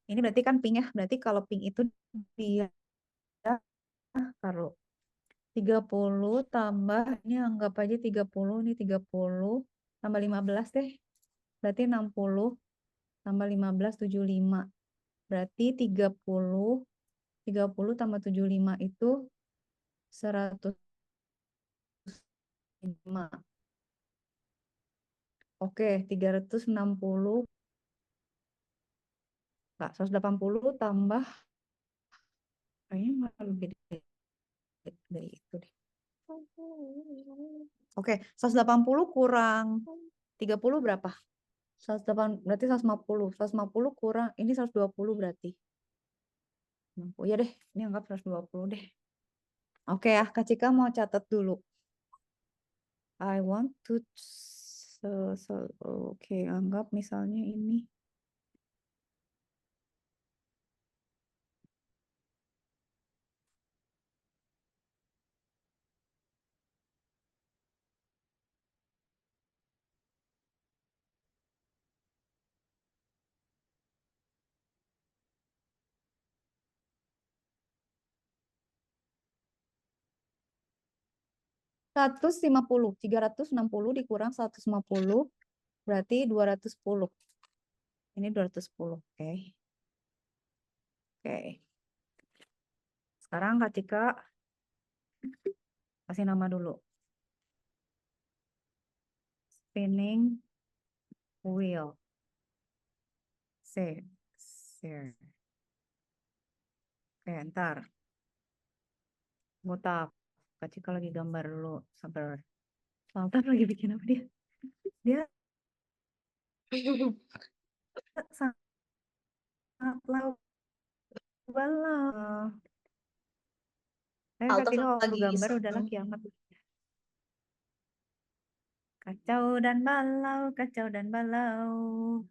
Ini berarti kan pink ya. Berarti kalau pink itu dia taruh 30 tambah, ini anggap aja 30, ini 30 tambah 15 deh. Berarti 60 tambah 15, 75. Berarti 30 tambah 75 itu 105. Oke, 360. Enggak, 180 tambah kayaknya malah lebih dari itu deh. Oke, 180 kurang 30 berapa? 108, berarti 150. 150 kurang, ini 120 berarti. Ya deh, ini anggap 120 deh. Oke ya, Kak Cika mau catat dulu. I want to, oke, anggap misalnya ini. 150. 360 dikurang 150 berarti 210. Ini 210. Oke. Oke. Sekarang Kak Cika kasih nama dulu. Spinning wheel. Share. Oke, ntar. Botak. Kak Cika lagi gambar dulu. Sabar. Sultan lagi bikin apa dia? Dia sangat balau. Kak Altaf Cika waktu lagi gambar udahlah kiamat. Kacau dan balau, kacau dan balau.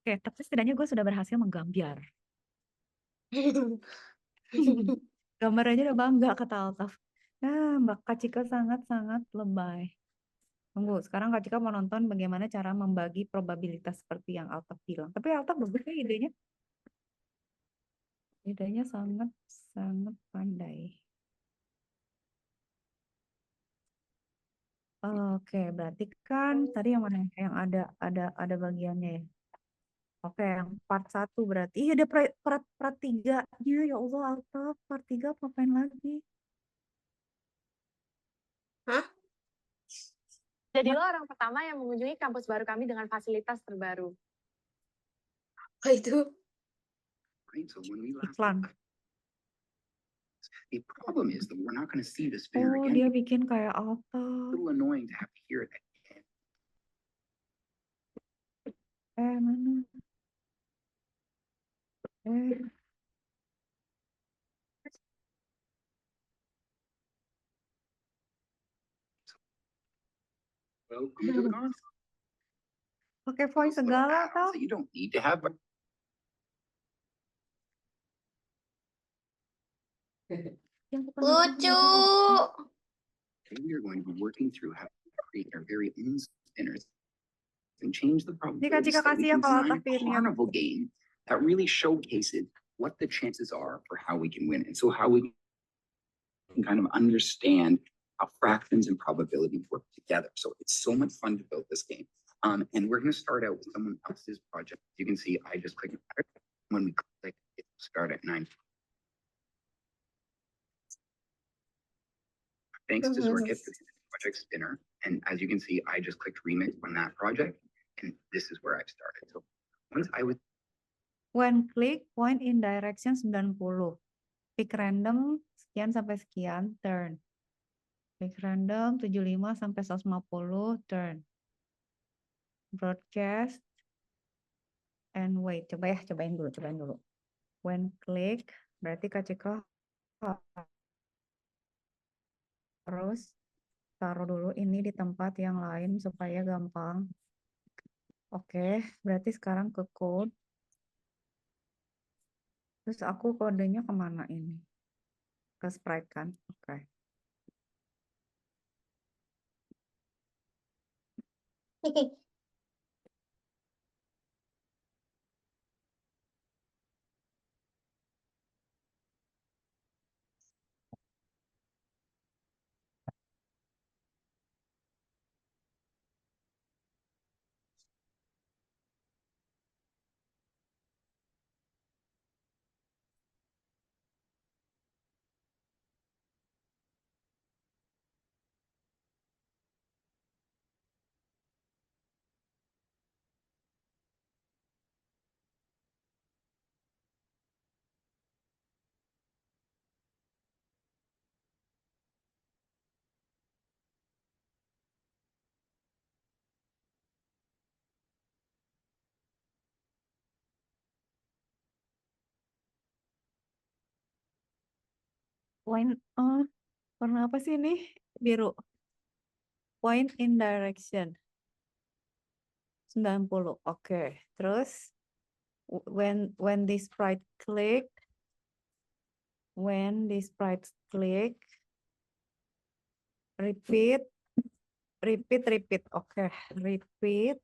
Oke, tapi setidaknya gue sudah berhasil menggambar. Gambar aja udah bangga kata Altaf. Nah, Mbak Kak Cika sangat-sangat lebay. Tunggu, sekarang Kak Cika mau nonton bagaimana cara membagi probabilitas seperti yang Altaf bilang. Tapi Altaf bagus ya idenya. Idenya sangat-sangat pandai. Oke, berarti kan tadi yang mana yang ada bagiannya ya. Oke, yang part 1 berarti. Iya, ada part 3-nya. Ya Allah, Altaf, part 3 ngapain lagi? Hah? Jadilah orang pertama yang mengunjungi kampus baru kami dengan fasilitas terbaru. Apa itu? Right? So when we last Iklan. the problem is that we're not going to see the spinner Oh, again. dia bikin kayak A Altaf. little annoying to have to hear it again. Mana? Welcome to the conference. Pakai voice segala tau. So you don't need to have. Yang bukan Lucu. Today we are going to be working through how to create our very own spinners and change the probability Cika so that we kasih ya can kalau design Altaf a ini. carnival game that really showcases what the chances are for how we can win. And so how we can kind of understand how fractions and probability work together. So it's so much fun to build this game. And we're going to start out with someone else's project. You can see I just click when we click it will start at 9. Thanks to Zorkit for the project spinner. And as you can see, I just clicked remix on that project. And this is where I started. So once I was When click, point in direction 90. Pick random, sekian sampai sekian, turn. Pick random, 75 sampai 150, turn. Broadcast, and wait. Cobain dulu. When click, berarti Kak Cika harus taruh dulu ini di tempat yang lain supaya gampang. Oke, berarti sekarang ke code. Terus aku kodenya kemana ini? Ke sprite kan? Oke. Point, warna apa sih ini? Biru. Point in direction. 90. Oke. Terus when this sprite click, repeat. Oke, repeat.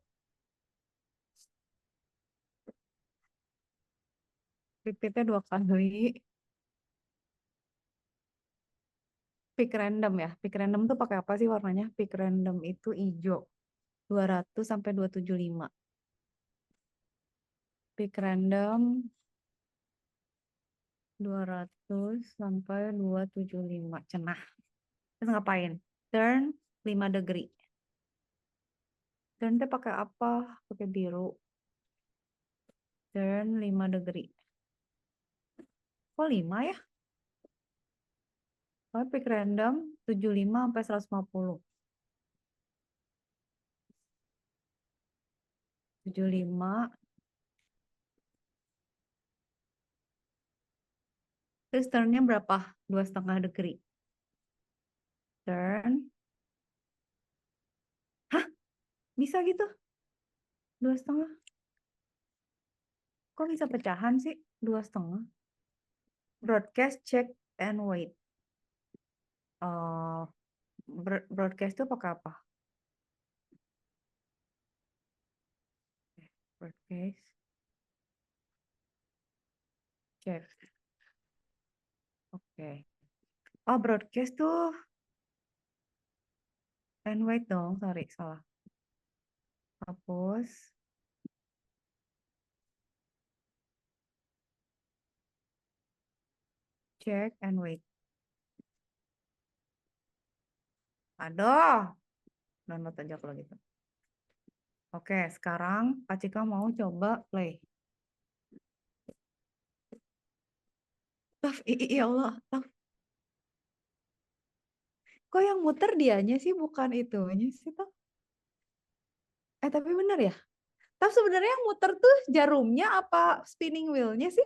Repeatnya 2 kali. Pick random ya. Pick random tuh pakai apa sih warnanya? Pick random itu hijau. 200 sampai 275. Pick random 200 sampai 275. Cenah. Terus ngapain? Turn 5 degree. Turn tuh pakai apa? Pakai biru. Turn 5 degree. Kok 5 ya? Oh, pick random 75 sampai 150. 75. Terus turnnya berapa? 2,5 degree. Turn. Hah? Bisa gitu? 2,5. Kok bisa pecahan sih? 2,5. Broadcast, check, and wait. Broadcast itu pakai apa? Broadcast. Check. Oke. Oh, broadcast tuh. And wait dong, sorry, salah. Hapus. Check and wait. Aduh. Download aja kalau gitu. Oke, sekarang Kak Cika mau coba play. Taf, ya Allah, Taf. Kok yang muter dianya sih, bukan itunya sih, Taf? Tapi bener ya? Taf, sebenarnya yang muter tuh jarumnya apa spinning wheel-nya sih?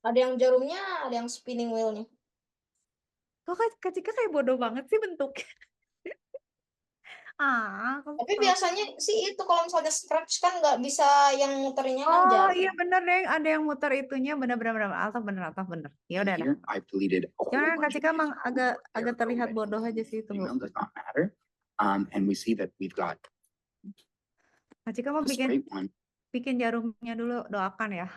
Ada yang jarumnya, ada yang spinning wheel-nya. Kok Kak Cika kayak bodoh banget sih bentuknya? Tapi biasanya sih itu kalau misalnya scratch kan nggak bisa yang muternya kan Oh jarum. iya bener deh, ada yang muter itunya, bener-bener Altaf bener. Ya udah dah. Here, I've deleted a whole Cuman Kak bunch of Cika emang agak error terlihat code. bodoh aja sih, tunggu. Email does not matter. And we see that we've got Kak Cika mau the straight one. bikin jarumnya dulu, doakan ya.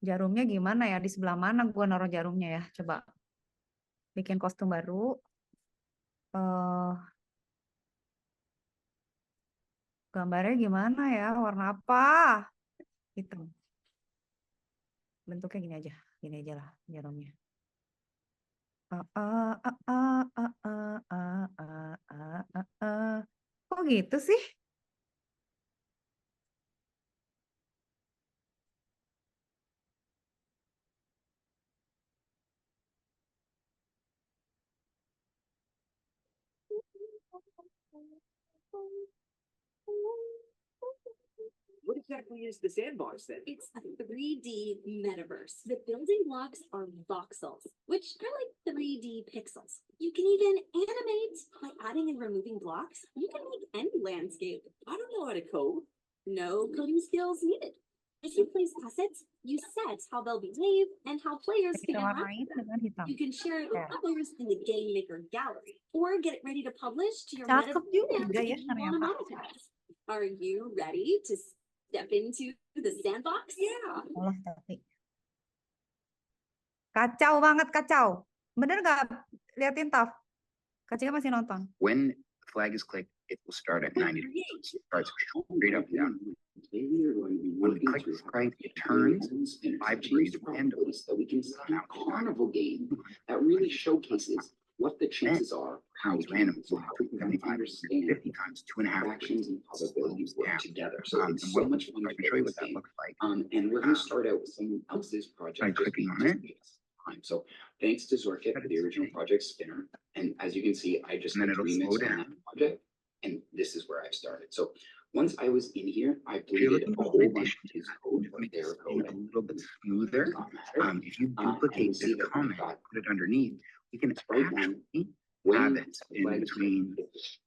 Jarumnya gimana ya? Di sebelah mana gua naruh jarumnya ya? Coba bikin kostum baru. Gambarnya gimana ya? Warna apa? Hitam. Bentuknya gini aja lah jarumnya. Kok gitu sih? What exactly is the sandbox then? It's a 3D metaverse. The building blocks are voxels, which are like 3D pixels. You can even animate by adding and removing blocks. You can make any landscape. I don't know how to code. No coding skills needed. As you place assets, you set how they'll behave and how players can Kita interact warnain with them. dengan hitam. You can share it with others in the Game Maker gallery, or get it ready to publish to your Cakep metaverse juga ya if you want to ternyata. monetize. Are you ready to step into the sandbox? Yeah. Allah tapi. Kacau banget, kacau. Bener nggak? Liatin Taf. Kak Cika masih nonton. When the flag is clicked, it will start at 90 degrees. So it starts straight up and down. When we click right, it turns 5 degrees and that we can design a carnival game that really showcases what the chances are, how how it's random. So 75 understand 50 times 2.5 actions and probabilities work down. together. So And it's so what, much fun I to can play show you this what that game. looks like. And we're going to start out with someone else's project. By just clicking on because it. we have time. So thanks to Zorkit for the original project Spinner. And as you can see, I just And then did it'll remix slow on down. that project. And this is where I started. So once I was in here, I If you're deleted looking a for whole bunch addition of to his that, code, just but make their this skin code a little bit smoother. does not matter. If you And duplicate we see this that we've comment, got put it underneath, we can right one actually when have it the in flag is between clicked.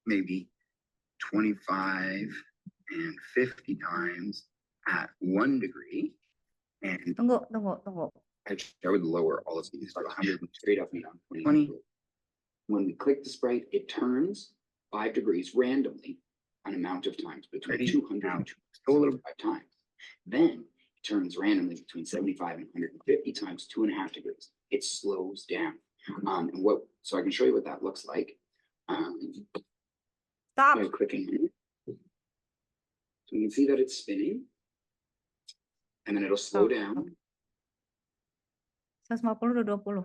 maybe 25 and 50 times at 1 degree. And Tunggu. actually, I would lower all of these to 100 straight up and down. 20. When we click the sprite, it turns 5 degrees randomly an amount of times between 200 and 275 times. Then it turns randomly between 75 and 150 times 2.5 degrees. It slows down. So I can show you what that looks like. Stop. By clicking on it. So you can see that it's spinning. And then it'll slow down. 150 udah 20.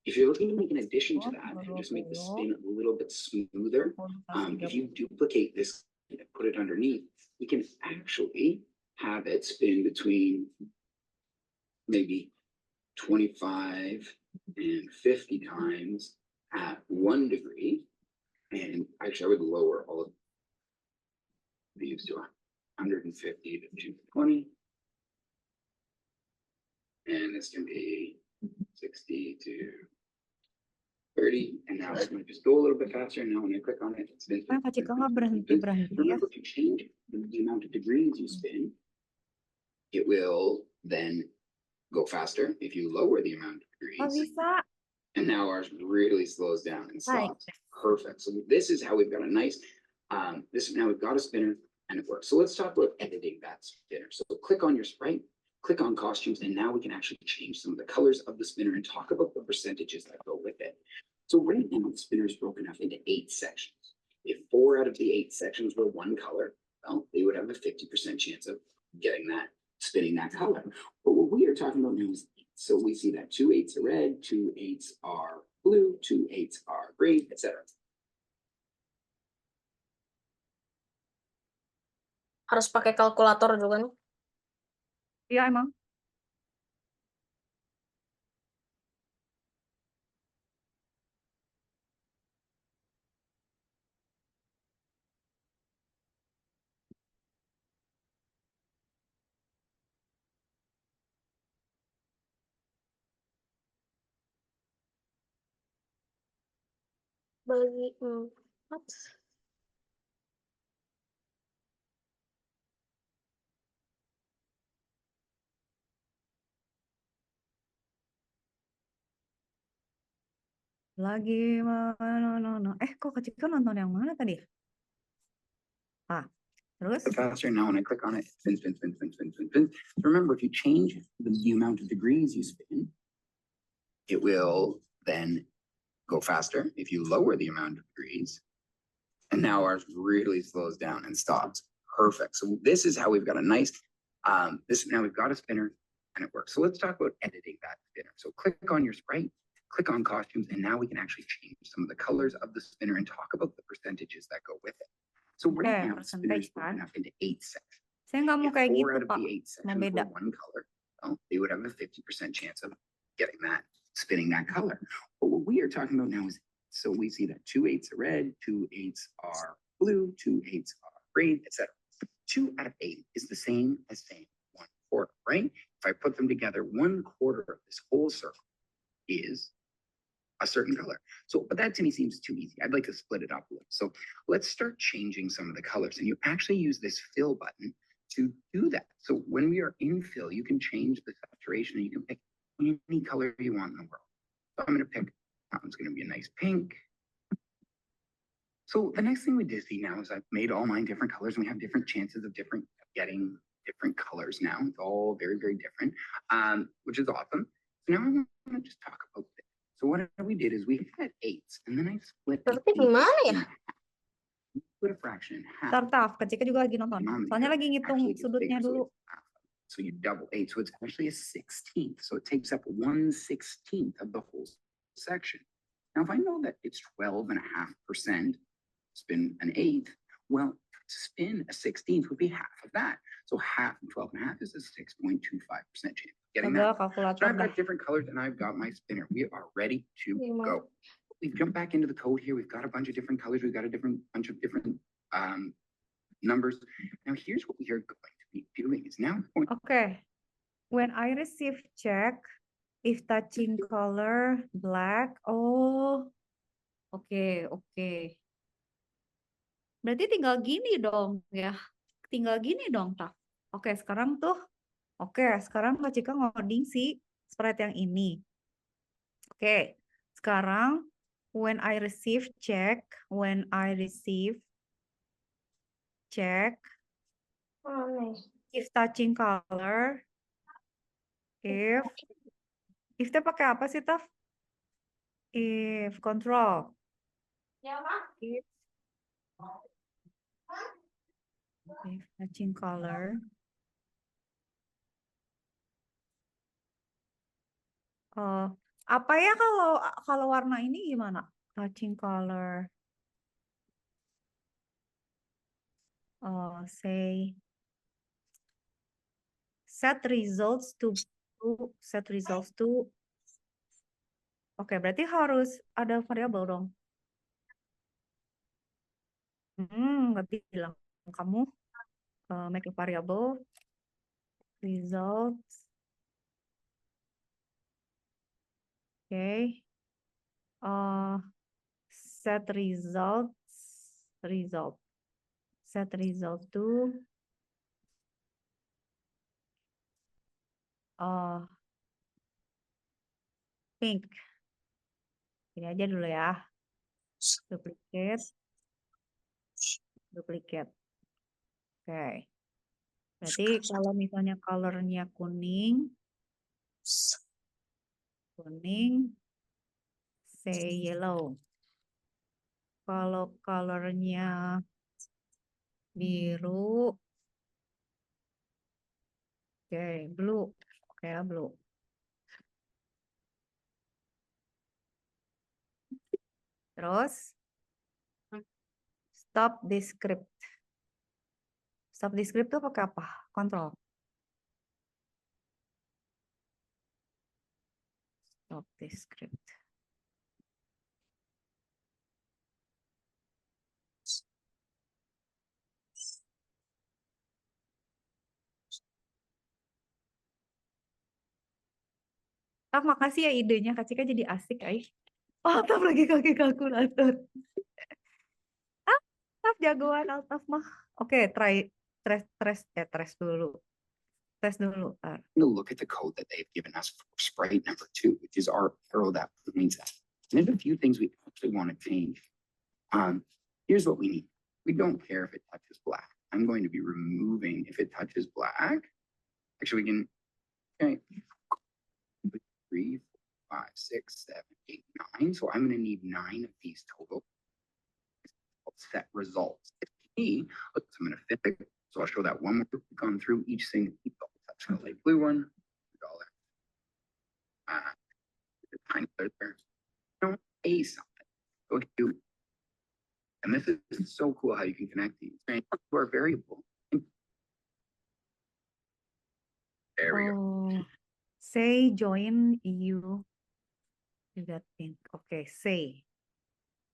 If you're looking to make an addition to that and just make the spin a little bit smoother, if you duplicate this and put it underneath, you can actually have it spin between maybe 25 and 50 times at 1 degree. And actually, I would lower all of these to 150 to 220. And this can be 60 to 30. And now it's going to just go a little bit faster. And now when I click on it, it spins. Kenapa Cika nggak berhenti ya? Remember, if you change the amount of degrees you spin, it will then go faster if you lower the amount of Nggak degrees. bisa. And now ours really slows down and stops. Perfect. So this is how we've got a nice, now we've got a spinner and it works. So let's talk about editing that spinner. So click on your sprite, click on costumes, and now we can actually change some of the colors of the spinner and talk about the percentages that go with it. So right now the spinner is broken up into 8 sections. If 4 out of the 8 sections were one color, well, they would have a 50% chance of getting that, spinning that color. But what we are talking about now is 8. So we see that 2 8s are red, 2 8s are blue, 2 8s are green, etc. Harus pakai kalkulator juga nih. Iya emang. Bagi 4. Lagi mana? Kok Kak Cika nonton yang mana tadi? Terus? Faster now when I click on it, spin. Remember, if you change the amount of degrees you spin, it will then go faster if you lower the amount of degrees. And now ours really slows down and stops. Perfect. So this is how we've got a nice, now we've got a spinner and it works. So let's talk about editing that spinner. So click on your sprite, click on costumes, and now we can actually change some of the colors of the spinner and talk about the percentages that go with it. So right now, the spinner is broken up into 8 sections. Saya nggak mau If kayak 4 gitu, out of Pak. the 8 sections Membeda. were one color, well, they would have a 50% chance of getting that, spinning that color. But what we are talking about now is, so we see that 2 8s are red, 2 8s are blue, 2 8s are green, etc. 2 out of 8 is the same as saying 1/4, right? If I put them together, 1/4 of this whole circle is a certain color. So, but that to me seems too easy. I'd like to split it up a little. So let's start changing some of the colors. And you actually use this fill button to do that. So when we are in fill, you can change the saturation and you can pick any color you want in the world. So I'm going to pick, that one's going to be a nice pink. So the next thing we did see now is I've made all mine different colors and we have different chances of getting different colors now. It's all very, very different, which is awesome. So now I want to just talk about this. So what we did is we had 8s and then I split the Berarti gimana ya? Put a fraction in half. Tartaf, Kak Cika juga lagi nonton. Soalnya lagi ngitung Actually, it gets sudutnya bigger, dulu. So you double 8, so it's actually a 16th. So it takes up 1/16 of the whole section. Now, if I know that it's 12.5% spin an 8th, well, spin a 16th would be half of that. So half of 12.5 is a 6.25% chance of getting that. So I've got different colors and I've got my spinner. We are ready to go. We've jumped back into the code here. We've got a bunch of different colors. We've got a bunch of different numbers. Now, here's what we are going to be doing is now. Okay. When I receive check, if touching color black, oh, okay. Berarti tinggal gini dong ya. Tinggal gini dong, Taf. Oke, sekarang tuh. Oke, sekarang Kak Cika ngoding si sprite yang ini. Oke, sekarang when I receive check if touching color, if teh pakai apa sih, Taf? If control. If touching color. Apa ya kalau warna ini gimana? Touching color. Say set results to Oke, berarti harus ada variabel dong. Nggak bilang kamu make a variable results. Oke. Set result to pink. Ini aja dulu ya. Duplicate. Oke. Berarti kalau misalnya colornya kuning, say yellow. Kalau colornya biru, oke, blue. Oke, blue. Terus stop this script. Stop this script tuh pakai apa? Control. Stop this script. Makasih ya idenya, Kak Cika jadi asik, Altaf lagi kaki kalkulator. Altaf jagoan, Altaf mah. Oke, trace dulu. Tes dulu. Look at the code that they've given us for sprite number 2, which is our arrow that points at. And there's a few things we actually want to change. Here's what we need. We don't care if it touches black. I'm going to be removing if it touches black. Actually, we can, okay, 3, 4, 5, 6, 7, 8, 9. So I'm going to need 9 of these total. Set results. I'm going to fit it. So I'll show that one more. We've gone through each thing. Touch the light blue one. The tiny there. Don't a something. Go do. And this is so cool how you can connect these to our variable. There we go. Say join you. You got pink. Okay, say.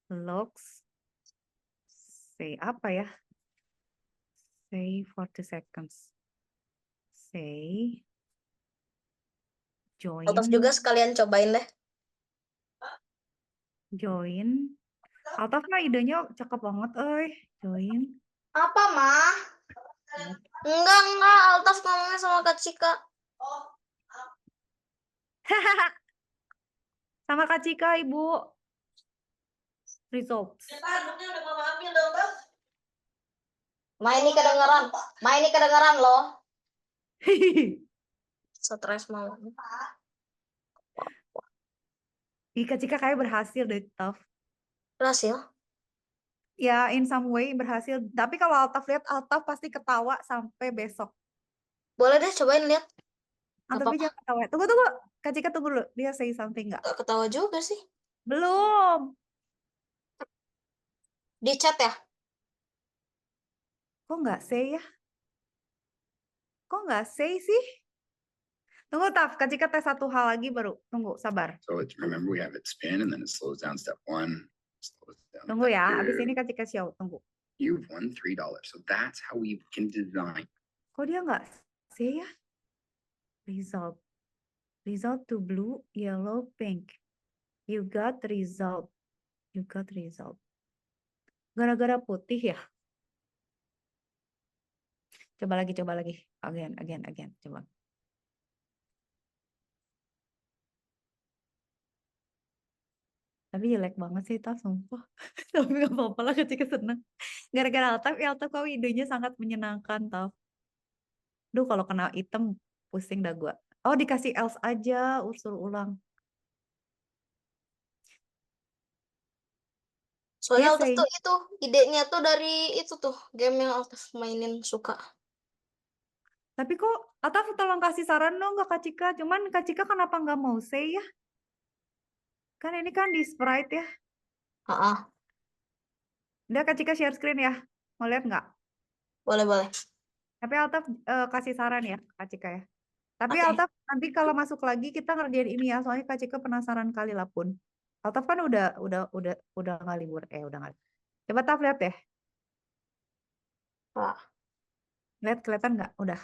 Looks. Say apa ya? Say 40 seconds. Say. Join. Altaf juga sekalian cobain deh. Join. Altaf mah idenya cakep banget, Join. Apa, mah? Enggak. Altaf ngomongnya sama Kak Cika. Sama Kak Cika, Ibu. Results. Ma ini kedengeran loh. Stres mau. Kak Cika kayak berhasil deh, Taf. Berhasil? Ya, in some way berhasil. Tapi kalau Altaf lihat, Altaf pasti ketawa sampai besok. Boleh deh, cobain lihat. Tapi jangan ketawa. Tunggu. Kak Cika tunggu dulu. Dia say something nggak? Gak ketawa juga sih. Belum. Di chat ya? Kok nggak say ya? Kok nggak say sih? Tunggu, Taf. Kak Cika tes satu hal lagi baru. Tunggu, sabar. So remember we have it spin and then it slows down step 1. Tunggu ya. Abis ini Kak Cika show. Tunggu. You've won $3. So that's how we can design. Kok dia nggak say ya? Result. Result to blue, yellow, pink. You got result. Gara-gara putih ya? Coba lagi. Again. Coba. Tapi jelek banget sih, Taf, sumpah. Tapi nggak apa-apa lah, Kacika seneng. Gara-gara Altaf, kau idenya sangat menyenangkan, Taf. Duh, kalau kena item, pusing dah gua. Oh, dikasih else aja, suruh ulang. Soalnya Dia Altaf say, tuh itu idenya tuh dari itu tuh game yang Altaf mainin suka. tapi kok, Altaf tolong kasih saran dong ke Kacika. Cuman Kacika kenapa nggak mau say ya? Kan ini kan di Sprite ya. Ah, Udah Kacika share screen ya. Mau lihat nggak? boleh. Tapi Altaf kasih saran ya, Kacika ya. Tapi Oke. Altaf nanti kalau masuk lagi kita ngerjain ini ya, soalnya Kak Cika penasaran kali lah pun. Altaf kan udah nggak libur, udah nggak. Coba Taf lihat deh, Wah, lihat kelihatan nggak? Udah.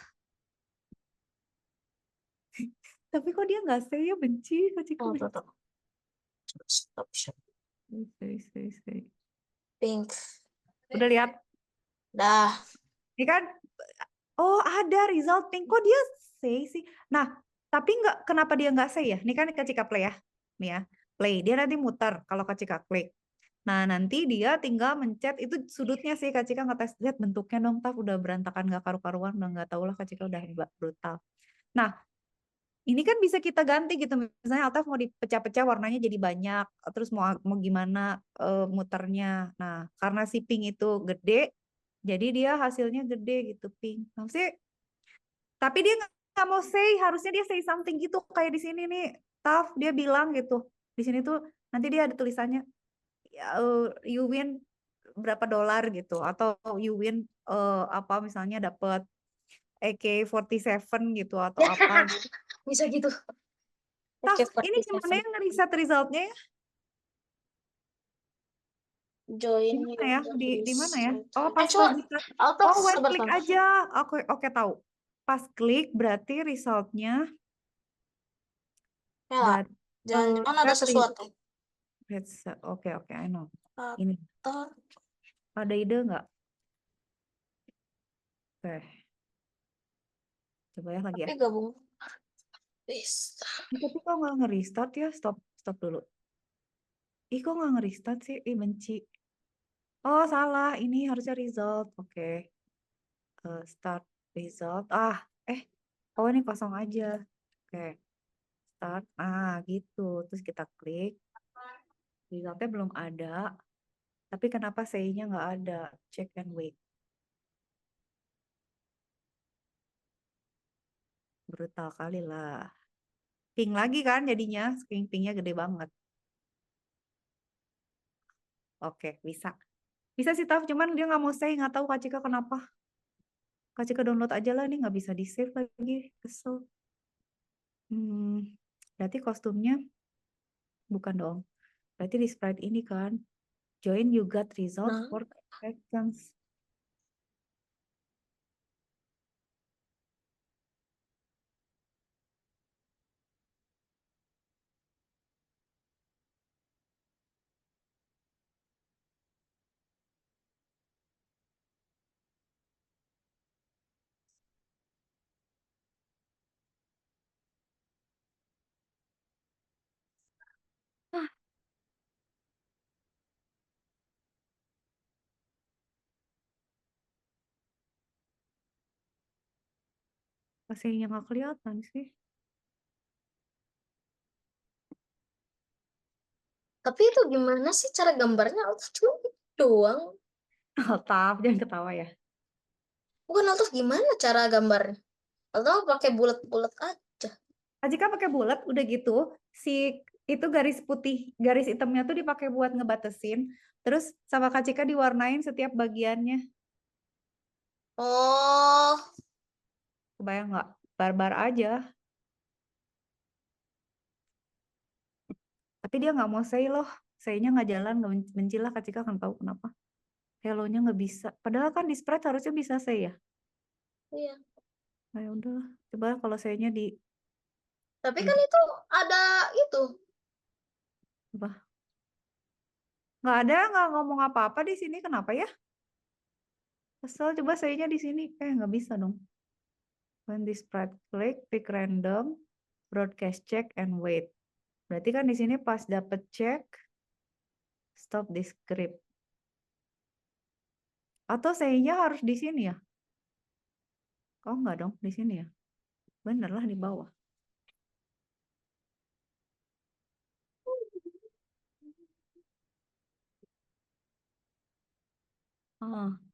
Tapi kok dia nggak say ya, benci Kak Cika tuh, benci. tuh. Stop share. Say. Pink. Udah lihat? Dah. Ini kan, oh ada result pink, kok dia say sih? Nah, tapi nggak, kenapa dia nggak say ya? Ini kan Kak Cika play ya, nih ya, play. Dia nanti muter kalau Kak Cika klik. Nah, nanti dia tinggal mencet, itu sudutnya sih Kak Cika ngetes, lihat bentuknya dong, Taf, udah berantakan gak karu-karuan, udah nggak tahu lah Kak Cika udah brutal. Nah, ini kan bisa kita ganti gitu, misalnya Altaf mau dipecah-pecah warnanya jadi banyak, terus mau gimana muternya. Nah, karena si pink itu gede, jadi dia hasilnya gede gitu, pink. Nah, tapi dia nggak mau say, harusnya dia say something gitu, kayak di sini nih, Taf, dia bilang gitu. Di sini tuh, nanti dia ada tulisannya, you win berapa dolar gitu, atau you win apa misalnya dapat AK-47 gitu atau apa gitu. Bisa gitu. Taf, ini AK-47. gimana yang ngereset resultnya ya? Join Di mana ya? Di mana ya? Oh, pas coba bisa. Altaf Oh, right sebentar. click aja. Oke, tahu. Pas klik berarti resultnya Ya, berarti jangan ada sesuatu. Oke, I know. Ini ada ide nggak? Oke. Coba ya lagi ya. Tapi gabung. Bisa. Tapi kok nggak nge-restart ya? Stop dulu. Ih, kok nggak nge-restart sih? Ih, benci. Oh, salah. Ini harusnya result. Oke. Start result. Oh, ini kosong aja. Oke. Start. Gitu. Terus kita klik. Resultnya belum ada. Tapi kenapa say-nya nggak ada? Check and wait. Brutal kali lah. Pink lagi kan jadinya. Pink-pinknya gede banget. Oke, bisa. Bisa sih, Taf. Cuman dia nggak mau say. Nggak tahu Kak Cika kenapa. Kak Cika download aja lah. Ini nggak bisa di-save lagi. Kesel. Berarti kostumnya bukan dong. Berarti di sprite ini kan. Join you got result for seconds. Masih nggak kelihatan sih. Tapi itu gimana sih cara gambarnya? Altaf cuma doang. Taf, jangan ketawa ya. Bukan Altaf gimana cara gambarnya? Altaf pakai bulat-bulat aja. Jika pakai bulat, udah gitu, si itu garis putih, garis hitamnya tuh dipakai buat ngebatasin, terus sama Kak Cika diwarnain setiap bagiannya. Oh, Kebayang nggak? Barbar aja. Tapi dia nggak mau say loh. Say-nya nggak jalan, nggak benci lah Kak Cika kan tahu kenapa. Hello-nya nggak bisa. Padahal kan di Sprite harusnya bisa say ya. iya. Nah, ya udah, coba kalau say-nya di Tapi kan itu ada itu. apa? Nggak ada, nggak ngomong apa-apa di sini. Kenapa ya? Kesel, coba sayanya di sini. Nggak bisa dong. When this spread click, pick random, broadcast check, and wait. Berarti kan di sini pas dapet check, stop the script. Atau sayanya harus di sini ya? Oh enggak dong, di sini ya. Bener lah di bawah.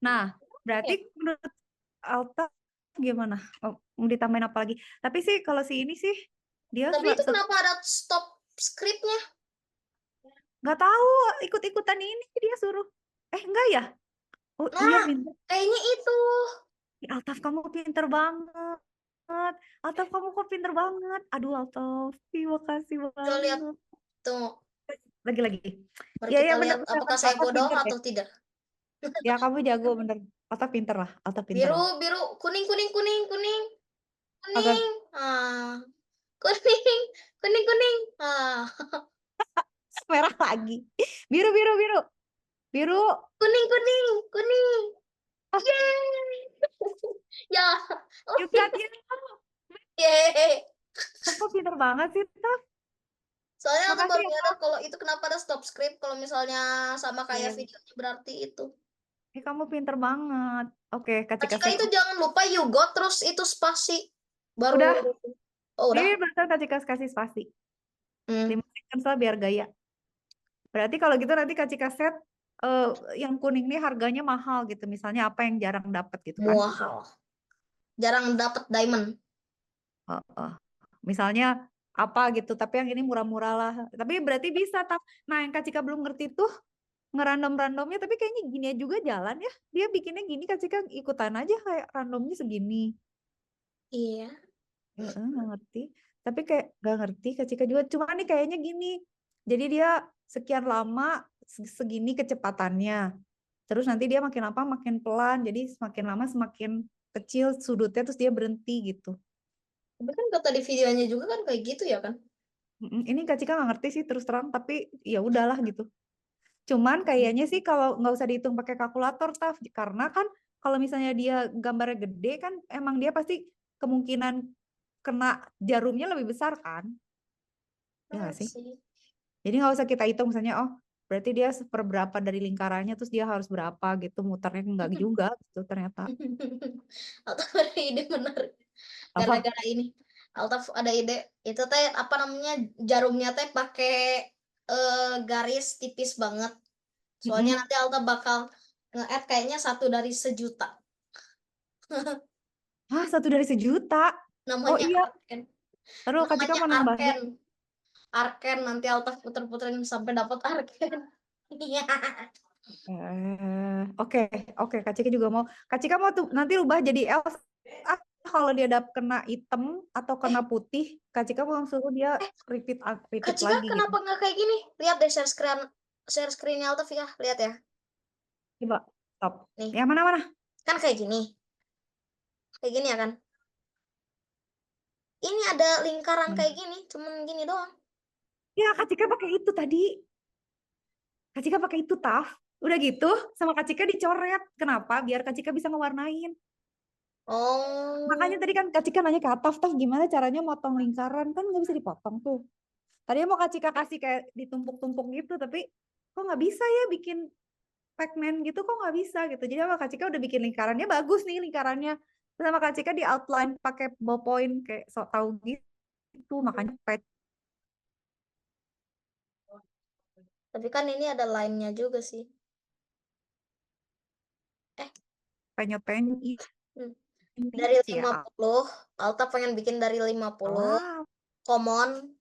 Nah, berarti menurut Alta gimana? Oh, mau ditambahin apa lagi? Tapi sih kalau si ini sih dia Tapi itu kenapa ada stop scriptnya? nggak tahu ikut-ikutan ini dia suruh. Enggak ya? Oh iya Nah, pinter. kayaknya itu. Altaf kamu pinter banget. Altaf kamu kok pinter banget. Aduh Altaf, terima kasih Coba lihat banget. tuh. Lagi. Mari Ya kita bener lihat apakah saya Altaf bodoh pinter deh. atau tidak. Ya kamu jago bener. Altaf pinter lah. Altaf pinter lah. Biru, kuning. Agak Kuning. merah lagi. Biru. Kuning. Oh, Yeay. Ya. you got it. Yeay. Kamu pinter banget sih, Taf. Soalnya aku Makasih baru ya, nyadar kalau itu kenapa ada stop script kalau misalnya sama kayak Iya. videonya berarti itu. Kamu pinter banget. Oke, Kak Kak Cika itu jangan lupa you go terus itu spasi baru. Udah. Oh udah. Ini berarti Kak Cika kasih spasi. 5 Hmm. second lah biar gaya. Berarti kalau gitu nanti Kak Cika set yang kuning nih harganya mahal gitu. Misalnya apa yang jarang dapat gitu kan. Wow. Jarang dapat diamond. Misalnya apa gitu, tapi yang ini murah-murah lah. Tapi berarti bisa, Taf. Nah, yang Kak Cika belum ngerti tuh ngerandom-randomnya, tapi kayaknya gini juga jalan ya. Dia bikinnya gini, Kak Cika ikutan aja kayak randomnya segini. Iya. Nggak ngerti. Tapi kayak nggak ngerti Kak Cika juga. Cuma nih kayaknya gini. Jadi dia sekian lama segini kecepatannya. Terus nanti dia makin lama makin pelan. Jadi semakin lama semakin kecil sudutnya terus dia berhenti gitu. Tapi kan kata di videonya juga kan kayak gitu ya kan? Ini Kak Cika nggak ngerti sih terus terang, tapi ya udahlah gitu. Cuman kayaknya sih kalau nggak usah dihitung pakai kalkulator, Taf. Karena kan kalau misalnya dia gambarnya gede kan emang dia pasti kemungkinan kena jarumnya lebih besar kan? Ya nggak sih? Sih. Jadi nggak usah kita hitung misalnya, oh berarti dia seperberapa dari lingkarannya, terus dia harus berapa gitu muternya nggak juga gitu ternyata. Altaf ada ide menarik. Apa? Gara-gara ini. Altaf ada ide. Itu teh apa namanya jarumnya teh pakai garis tipis banget. Soalnya nanti Altaf bakal nge-add kayaknya 1 dari 1.000.000. Hah, 1 dari 1.000.000? Oh Namanya iya. Arken. Terus Kak Cika Namanya mau nambahin. Arken nanti Altaf puter-puterin sampai dapat Arken. Iya. Oke, Kak Cika juga mau. Kak Cika mau tuh nanti rubah jadi Elsa. Kalau dia kena hitam atau kena putih, Kak Cika mau suruh dia repeat Kak Cika lagi gitu. kenapa nggak kayak gini? Lihat deh share screen-nya Altaf ya. Lihat ya. Coba, stop. Nih. Yang mana? Kan kayak gini. Kayak gini ya kan? Ini ada lingkaran kayak gini, cuman gini doang. Ya, Kak Cika pakai itu tadi. Kak Cika pakai itu, Taf. Udah gitu, sama Kak Cika dicoret. Kenapa? Biar Kak Cika bisa ngewarnain. Oh. Makanya tadi kan Kak Cika nanya ke Taf, gimana caranya motong lingkaran? Kan nggak bisa dipotong tuh. Tadinya mau Kak Cika kasih kayak ditumpuk-tumpuk gitu, tapi kok nggak bisa ya bikin Pac-Man gitu, kok nggak bisa gitu. Jadi sama Kak Cika udah bikin lingkarannya, bagus nih lingkarannya. Terus sama Kak Cika di outline pakai ballpoint kayak sok tahu gitu, makanya Tapi kan ini ada line-nya juga sih. penyopen Dari ya. 50, Alta pengen bikin dari 50. Wow. Common.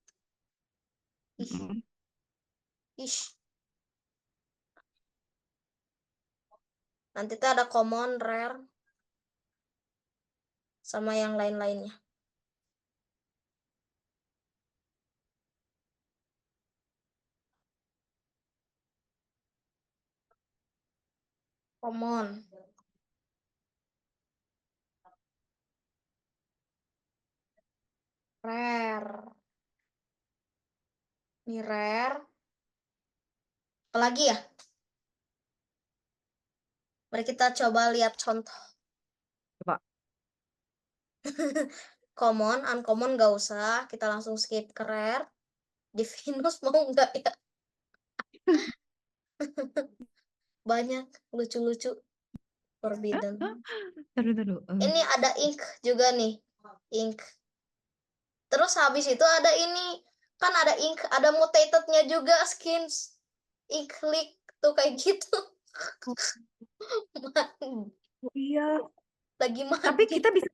Ish. Nanti tuh ada common, rare, sama yang lain-lainnya. Common. Rare. Ini rare. Apalagi ya? Mari kita coba lihat contoh. Coba. Common, uncommon nggak usah. Kita langsung skip ke rare. Divinus mau nggak ya? Banyak lucu-lucu. Forbidden. Taruh. Ini ada ink juga nih. Ink. Terus habis itu ada ini. Kan ada ink, ada mutatednya juga skins. Ink leak tuh kayak gitu. Oh, iya. Lagi Tapi mandi. kita bisa.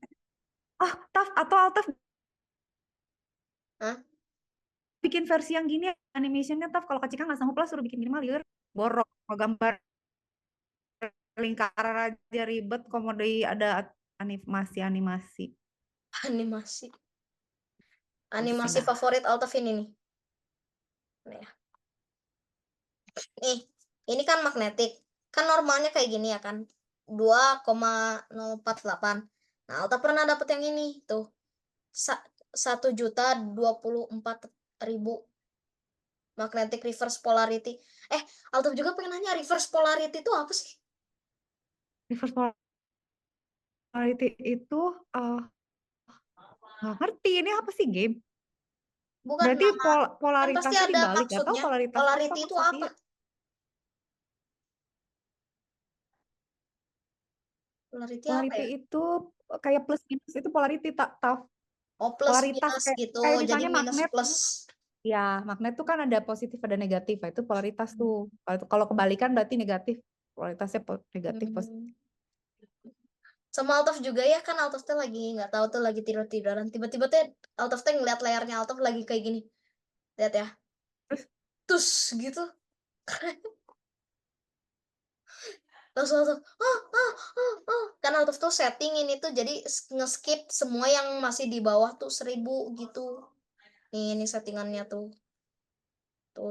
Taf atau Altaf Hah? bikin versi yang gini animationnya, Taf. Kalau Kak Cika nggak sanggup lah, suruh bikin minimal liur. Borok. Mau gambar lingkaran aja ribet. Komodi ada animasi. Animasi. Animasi Dah. favorit Altaf ini nih. Nih ya. Nih, ini kan magnetik. Kan normalnya kayak gini ya kan. 2,048. Nah, Alta pernah dapet yang ini tuh. 1.024.000 magnetic reverse polarity. Alta juga pengen nanya reverse polarity itu apa sih? Reverse polarity itu nggak ngerti ini apa sih game? Bukan Berarti nama. Kan pasti polaritasnya ada dibalik atau maksudnya. polaritas Polarity itu apa? maksudnya? Polarity apa Polarity ya? itu kayak plus minus itu polarity tak tahu. Oh, plus Polaritas minus kayak gitu. kayak Jadi misalnya minus magnet. plus. Ya, magnet tuh kan ada positif ada negatif. Itu polaritas tuh. Kalau kebalikan berarti negatif. Polaritasnya negatif positif. Sama Altaf juga ya kan Altaf tuh lagi nggak tahu tuh lagi tidur-tiduran tiba-tiba tuh Altaf tuh ngeliat layarnya Altaf lagi kayak gini, lihat ya, terus gitu langsung kan Altaf tuh setting ini tuh jadi nge-skip semua yang masih di bawah tuh 1000 gitu. Ini settingannya tuh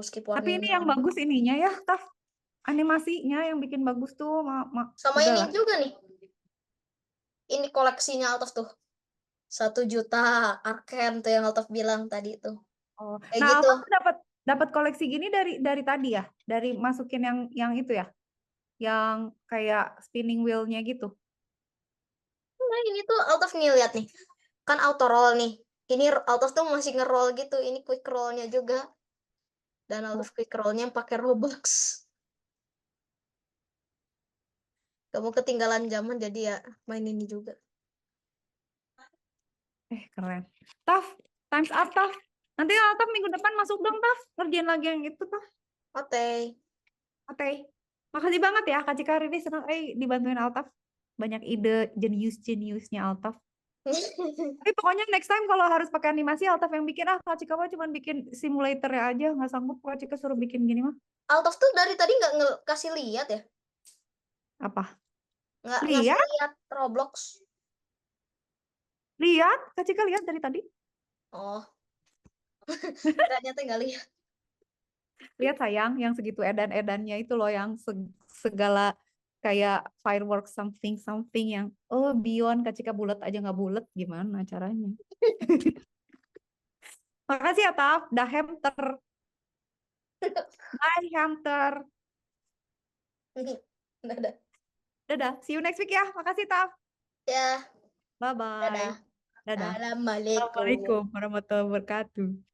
skip Tapi ini warningnya. yang bagus ininya ya, Taf. Animasinya yang bikin bagus tuh. Sama udah ini lah. juga nih, ini koleksinya Altaf tuh 1 juta Arken tuh yang Altaf bilang tadi tuh. Oh. Kayak Nah, gitu. Altaf dapat koleksi gini dari tadi ya, dari masukin yang itu ya, yang kayak spinning wheel-nya gitu. Nah, ini tuh Altaf nih lihat nih. Kan auto roll nih. Ini Altaf tuh masih nge-roll gitu. Ini quick roll-nya juga. Dan Altaf quick roll-nya pakai Robux. Kamu ketinggalan zaman jadi ya main ini juga. Keren. Taf, times up, Taf. Nanti Altaf minggu depan masuk dong, Taf. Ngerjain lagi yang itu, Taf. Oke. Makasih banget ya, Kak Cika. Ini senang dibantuin Altaf. Banyak ide jenius-jeniusnya Altaf. Tapi pokoknya next time kalau harus pakai animasi, Altaf yang bikin. Kak Cika mah cuma bikin simulatornya aja. Nggak sanggup Kak Cika suruh bikin gini mah. Altaf tuh dari tadi nggak kasih lihat ya? Apa? Nggak ngasih lihat Roblox. Lihat, Kak Cika lihat dari tadi. Oh. Ternyata nggak lihat. Lihat sayang, yang segitu edan-edannya itu loh, yang segala kayak fireworks something yang beyond Kak Cika bulat aja nggak bulat, gimana caranya? Makasih ya Taf, dah hamster. Bye hamster. Dadah, see you next week ya. Makasih Taf. Ya. Bye bye. Dadah. Dadah. Assalamualaikum. Assalamualaikum warahmatullahi wabarakatuh.